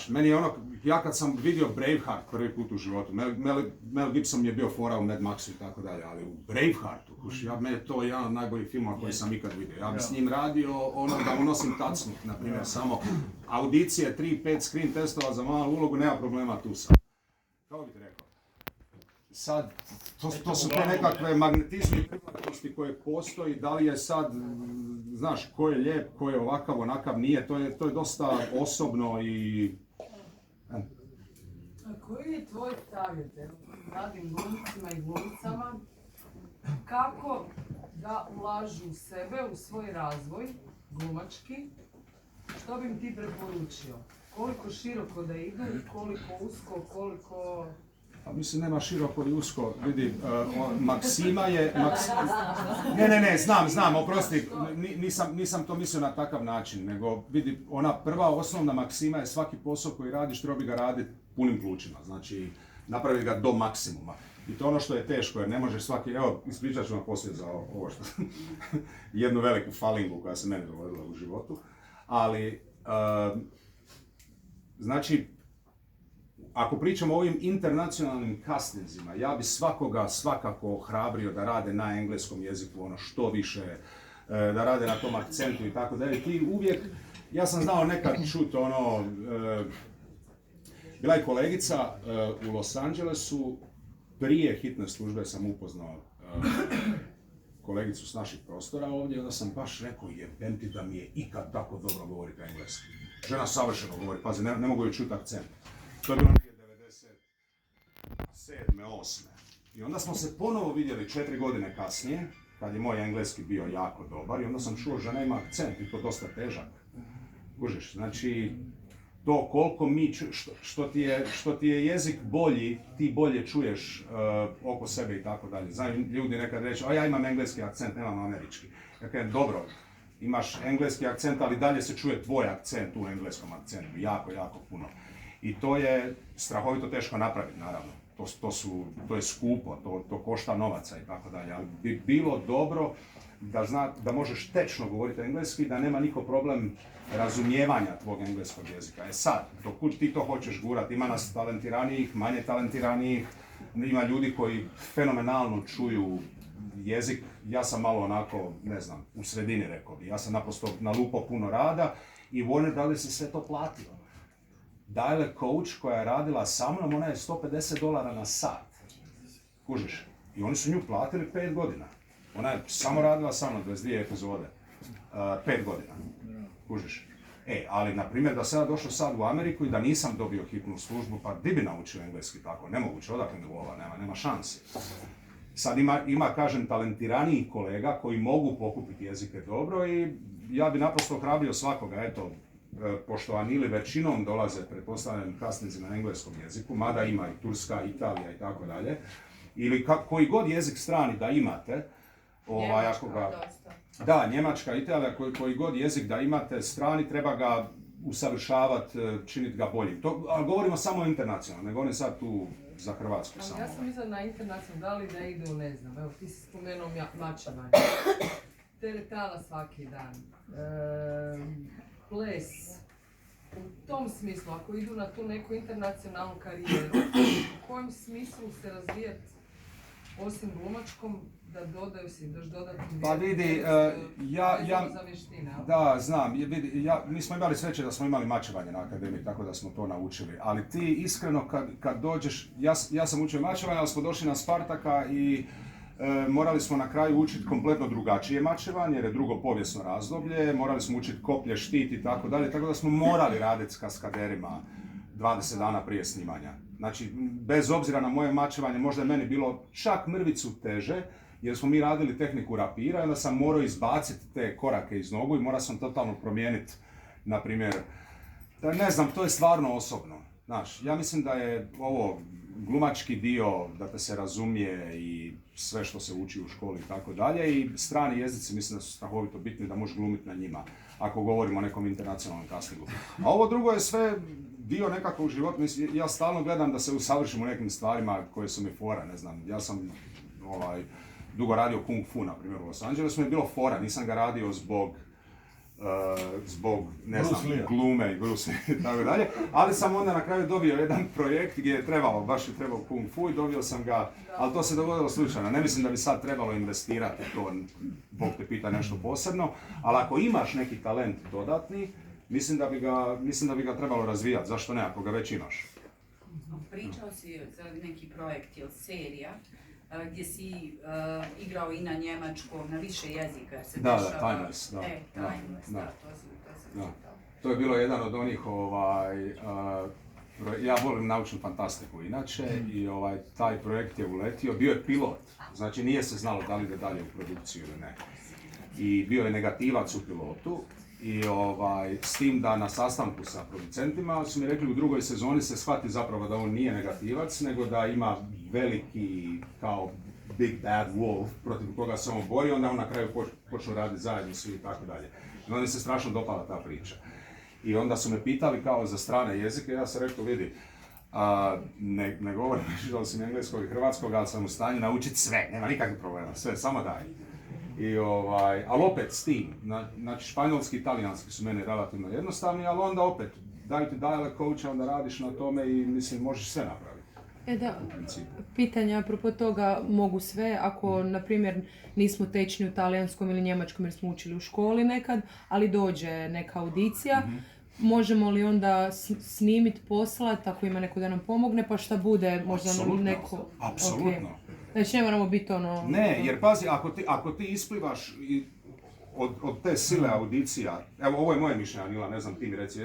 meni je ja kad sam vidio Braveheart prvi put u životu, Mel Gibson je bio fora u Mad Maxu i tako dalje, ali u Braveheartu, meni je to jedan od najboljih filmova koji sam ikad vidio. Ja bi s njim radio da unosim tacnu, na primjer, samo audicije, 3-5 screen testova za malu ulogu, nema problema tu sam. Kako bi ti rekao? Sad, to su te nekakve magnetizmi i privlačnosti koje postoji, da li je sad, znaš, ko je lijep, ko je ovakav, onakav, nije, to je dosta osobno i... A koji je tvoj savjet mladim glumcima i glumicama, kako da ulažu u sebe, u svoj razvoj glumački, što bi im ti preporučio? Koliko široko da idu, koliko usko, koliko... Mislim, nema široko i usko, vidi, Maksima je... Ne, znam, oprosti, nisam to mislio na takav način, nego vidi, ona prva osnovna Maksima je svaki posao koji radiš, treba ga raditi punim plućima, znači napraviti ga do maksimuma. I to ono što je teško, jer ne možeš svaki, evo, ispričat ću vam poslije za ovo što, jednu veliku falingu koja se meni dogodila u životu, ali, znači, ako pričamo o ovim internacionalnim castingzima, ja bi svakoga svakako ohrabrio da rade na engleskom jeziku, što više, da rade na tom akcentu i tako dalje. Ti uvijek, ja sam znao nekad čuti bila je kolegica u Los Angelesu, prije hitne službe sam upoznao kolegicu s naših prostora ovdje, onda sam baš rekao, jebem ti da mi je ikad tako dobro govoriti engleski. Žena savršeno govori, pazi, ne mogu joj čuti akcent. To je bilo 97. 8. I onda smo se ponovo vidjeli 4 godine kasnije, kad je moj engleski bio jako dobar, i onda sam čuo, žena ima akcent i to dosta težak. Kužiš, znači, to koliko što ti je jezik bolji, ti bolje čuješ oko sebe i tako dalje. Znaju ljudi nekad reći, ja imam engleski akcent, nemam američki. Ja kažem, dobro, imaš engleski akcent, ali dalje se čuje tvoj akcent u engleskom akcentu, jako, jako puno. I to je strahovito teško napraviti, naravno. To je skupo, to košta novaca i tako dalje, ali bi bilo dobro da možeš tečno govoriti engleski, da nema niko problem razumijevanja tvog engleskog jezika. Sad, dok ti to hoćeš gurati, ima nas talentiranijih, manje talentiranijih, ima ljudi koji fenomenalno čuju jezik, ja sam malo onako, ne znam, u sredini rekao bi, ja sam naprosto nalupao puno rada i Warner Brothers je sve to platio. Dialect coach koja je radila sa mnom, ona je $150 na sat. Kužiš? I oni su nju platili 5 godina. Ona je samo radila sa mnom 22 epizode. 5 godina. Kužiš? Ali, na primjer, da sam ja došao sad u Ameriku i da nisam dobio hitnu službu, pa di bi naučio engleski tako? Nemoguće, odakle mi lova, nema šanse. Sad ima, kažem, talentiranijih kolega koji mogu pokupiti jezike dobro i ja bi naprosto ohrabrio svakoga, eto, pošto Anili većinom dolaze, pretpostavljam, kasnici na engleskom jeziku, mada ima i Turska, Italija i tako dalje, ili koji god jezik strani da imate, Njemačka, Italija, koji god jezik da imate strani, treba ga usavršavati, činiti ga boljim. Ali govorimo samo internacionalno, ne govorim sad tu za Hrvatsku samo. Ja sam mislila na internacionalno, da li da idu, ne znam, evo ti si spomenuo mačevanje, teretana svaki dan, ples, u tom smislu, ako idu na tu neku internacionalnu karijeru, u kojem smislu se razvijati osim glumačkom, da dodaju si, daš dodatni pa vidi, za vještine. Da, znam, mi smo imali sreće da smo imali mačevanje na akademiji, tako da smo to naučili, ali ti iskreno kad dođeš, ja sam učio mačevanje, ali smo došli na Spartaka i morali smo na kraju učiti kompletno drugačije mačevanje, jer je drugo povijesno razdoblje, morali smo učiti koplje, štit i tako dalje, tako da smo morali raditi s kaskaderima 20 dana prije snimanja. Znači, bez obzira na moje mačevanje, možda je meni bilo čak mrvicu teže, jer smo mi radili tehniku rapira i onda sam morao izbaciti te korake iz nogu i morao sam totalno promijeniti, na primjer, ne znam, to je stvarno osobno. Znaš, ja mislim da je ovo glumački dio, da te se razumije i sve što se uči u školi i tako dalje, i strani jezici mislim da su strahovito bitni da možeš glumiti na njima, ako govorimo o nekom internacionalnom castingu. A ovo drugo je sve dio nekakvog života, mislim, ja stalno gledam da se usavršim u nekim stvarima koje su mi fora, ne znam, ja sam dugo radio kung fu, na primjer, u Los Angelesu, mi je bilo fora, nisam ga radio zbog ne znam, glume i Bruce i tako dalje, ali sam onda na kraju dobio jedan projekt gdje je trebalo, baš je trebao kung fu i dobio sam ga, ali to se dogodilo slučajno, ne mislim da bi sad trebalo investirati to, Bog te pita nešto posebno, ali ako imaš neki talent dodatni, mislim da bi ga trebalo razvijati, zašto ne, ako ga već imaš. Pričao si za neki projekt ili serija gdje si igrao i na njemačkom, na više jezika. Da, Timeless, da. Timeless, da, to sam čitao. To je bilo jedan od onih, ja volim naučnu fantastiku inače, i taj projekt je uletio, bio je pilot, znači nije se znalo da li ide dalje u produkciju ili ne. I bio je negativac u pilotu, i s tim da na sastanku sa producentima su mi rekli u drugoj sezoni se shvati zapravo da on nije negativac, nego da ima veliki kao big bad wolf protiv koga se on bori, onda on na kraju počnu raditi zajedno svi i tako dalje. I onda mi se strašno dopala ta priča. I onda su me pitali kao za strane jezike, ja sam rekao vidi, ne govorim više osim engleskog i hrvatskog, ali sam u stanju naučiti sve, nema nikakvih problema, sve, samo daj. Ali opet s tim, znači španjolski i talijanski su meni relativno jednostavni, ali onda opet daju ti dialect coacha, onda radiš na tome i mislim možeš sve napraviti. Pitanje apropo toga mogu sve, ako na primjer nismo tečni u talijanskom ili njemačkom jer smo učili u školi nekad, ali dođe neka audicija, možemo li onda snimiti, poslati ako ima neko da nam pomogne, pa šta bude možda nam neko... Apsolutno. Okay. Znači ne moramo biti ono... Ne, jer pazi, ako ti isplivaš od te sile audicija, evo ovo je moje mišljenje, Anila, ne znam ti mi reci,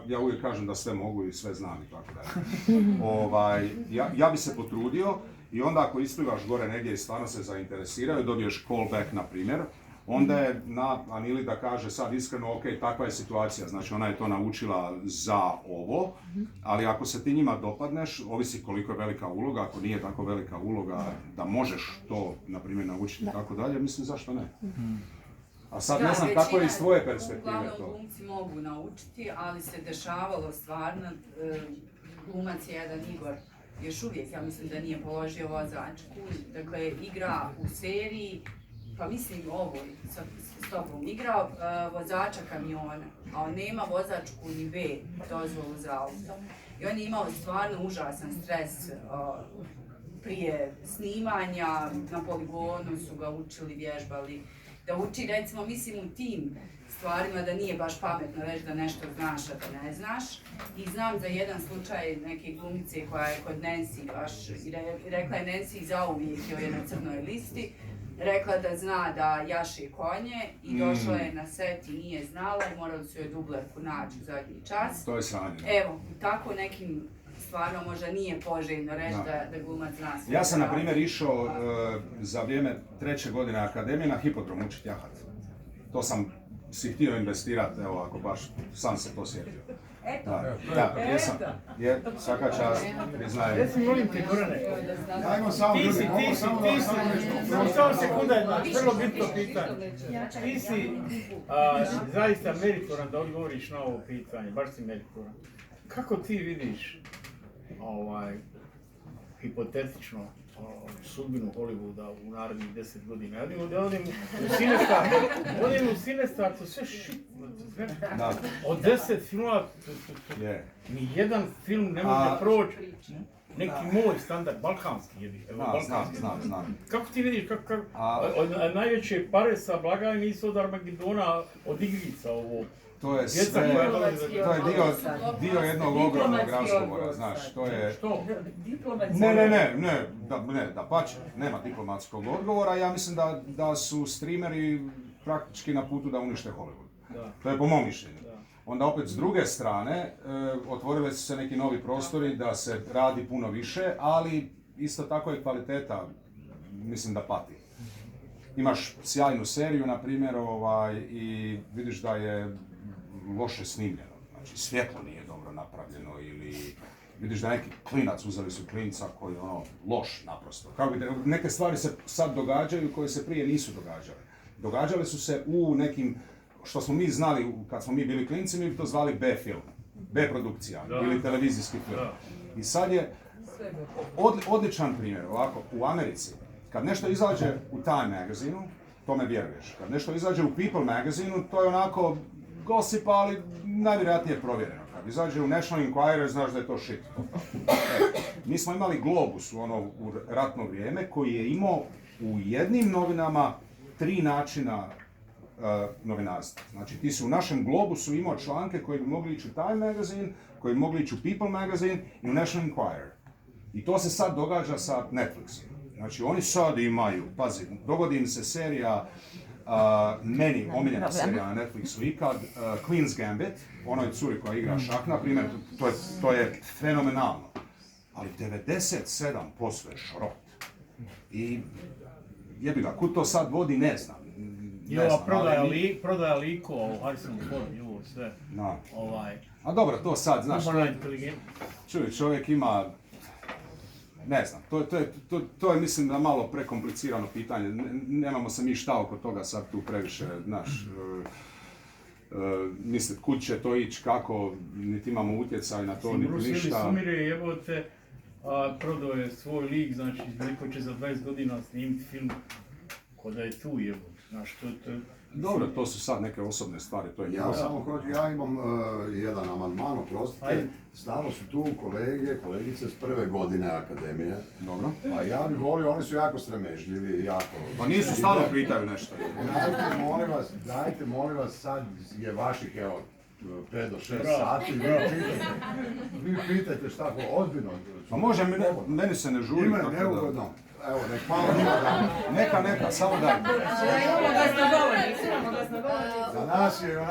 ja uvijek kažem da sve mogu i sve znam i tako dalje. Ja bi se potrudio i onda ako isplivaš gore negdje i stvarno se zainteresiraju, dobiješ callback na primjer, onda je na Anili da kaže sad iskreno, ok, takva je situacija, znači ona je to naučila za ovo, ali ako se ti njima dopadneš, ovisi koliko je velika uloga, ako nije tako velika uloga da možeš to, na primjer, naučiti i tako dalje, mislim zašto ne. A sad ne znam kako je iz tvoje perspektive to. Uglavnom glumci mogu naučiti, ali se dešavalo stvarno, glumac je jedan Igor, još uvijek, ja mislim da nije položio vozačku, dakle igra u seriji, pa mislim ovoj s tobom, igrao vozača kamiona, a on nema vozačku ni B dozvolu za auto. I on je imao stvarno užasan stres prije snimanja, na poligonu su ga učili, vježbali. Da uči, recimo, mislim u tim stvarima da nije baš pametno reći da nešto znaš, a da ne znaš. I znam za jedan slučaj neke glumice koja je kod Nancy baš, i rekla je Nancy zauvijek je na crnoj listi, rekla da zna da jaše konje i došla je na set i nije znala i morali su joj dublerku naći u zadnji čas. To je sranje. Evo, tako nekim stvarno možda nije poželjno reći da glumac zna sve. Ja sam na primjer išao za vrijeme 3. godine akademije na hipodrom učiti jahat. To sam si htio investirati, evo ako baš sam se to sjetio. Da, jesam. Svaka čast, priznajem. Jesi, molim te, Gorane. Ajmo samo ti si, samo sekunda jedna, vrlo bitno pitanje. Ti si zaista meritoran da odgovoriš na ovo pitanje, baš si meritoran. Kako ti vidiš hipotetično sudbinu Hollywooda u narednih 10 godina? Ja odim u Cinestar, to sve shit. Od 10 filmova, ni jedan film ne može proći neki moj standard, balkanski jebi. Znam. Kako ti vidiš, najveće pare sa blagajne nisu od Armagedona, od igrica ovo? To je sve, to je dio jednog ogromnog razgovora, znaš, to je... Što? Ne, da pače, nema diplomatskog odgovora, ja mislim da su streameri praktički na putu da unište Hollywood. To je po mom mišljenju. onda opet s druge strane otvorili su se neki novi prostori da se radi puno više, ali isto tako i kvaliteta, mislim da pati. Imaš sjajnu seriju, na primjer, i vidiš da je loše snimljeno. Znači, svjetlo nije dobro napravljeno ili vidiš da neki klinac, uzeli su klinca koji je loš naprosto. Neke stvari se sad događaju koje se prije nisu događale. Događale su se u nekim, što smo mi znali kad smo mi bili klinci, mi bi to zvali B-film, B-produkcija ili televizijski film. I sad je odličan primjer, ovako, u Americi, kad nešto izađe u Time magazinu, to me vjeruješ. Kad nešto izađe u People magazinu, to je onako gossip, ali najvjerojatnije provjereno. Kad izađe u National Enquirer, znaš da je to shit. Mi smo imali Globus u ratno vrijeme, koji je imao u jednim novinama 3 načina novinarstva. Znači, ti si u našem Globusu imao članke koji bi mogli ići u Time magazine, koji bi mogli ići u People magazine i u National Enquirer. I to se sad događa sa Netflixom. Znači, oni sad imaju, pazi, dogodi im se serija, meni omiljena serija na Netflixu ikad, Queen's Gambit, onoj curi koja igra šah, na primjer, to je fenomenalno. Ali 97% je šrot. I jebi ga, kud to sad vodi, ne znam. I ova prodaja likova u Harrison Ford i ovo sve. A dobro, to sad, znaš, čovjek ima, ne znam, to je mislim da malo prekomplicirano pitanje, nemamo se mi šta oko toga sad tu previše, znaš, mislit kud će to ići, kako, niti imamo utjecaj na to, niti ništa. Bruce Willis umire, jebote, a prodao je svoj lik, znači, neko će za 20 godina snimiti film ko da je tu, jebote, znaš, to je... Dobro, to su sad neke osobne stvari, to je Ja imam jedan amandman, oprostite. Stalno su tu kolegice s prve godine akademije. Dobro. A ja bih volio, oni su jako sramežljivi, jako... Pa nisu, stalno pitaju nešto. Dajte, molim vas, sad je vaših, evo, 5 do 6 sati, vi pitajte šta, ozbiljno. Pa može, meni se ne žuri. Ime je neugodno. Evo, nek malo ima dana. Neka, samo daj. Imamo glasnogovornik. Za nas je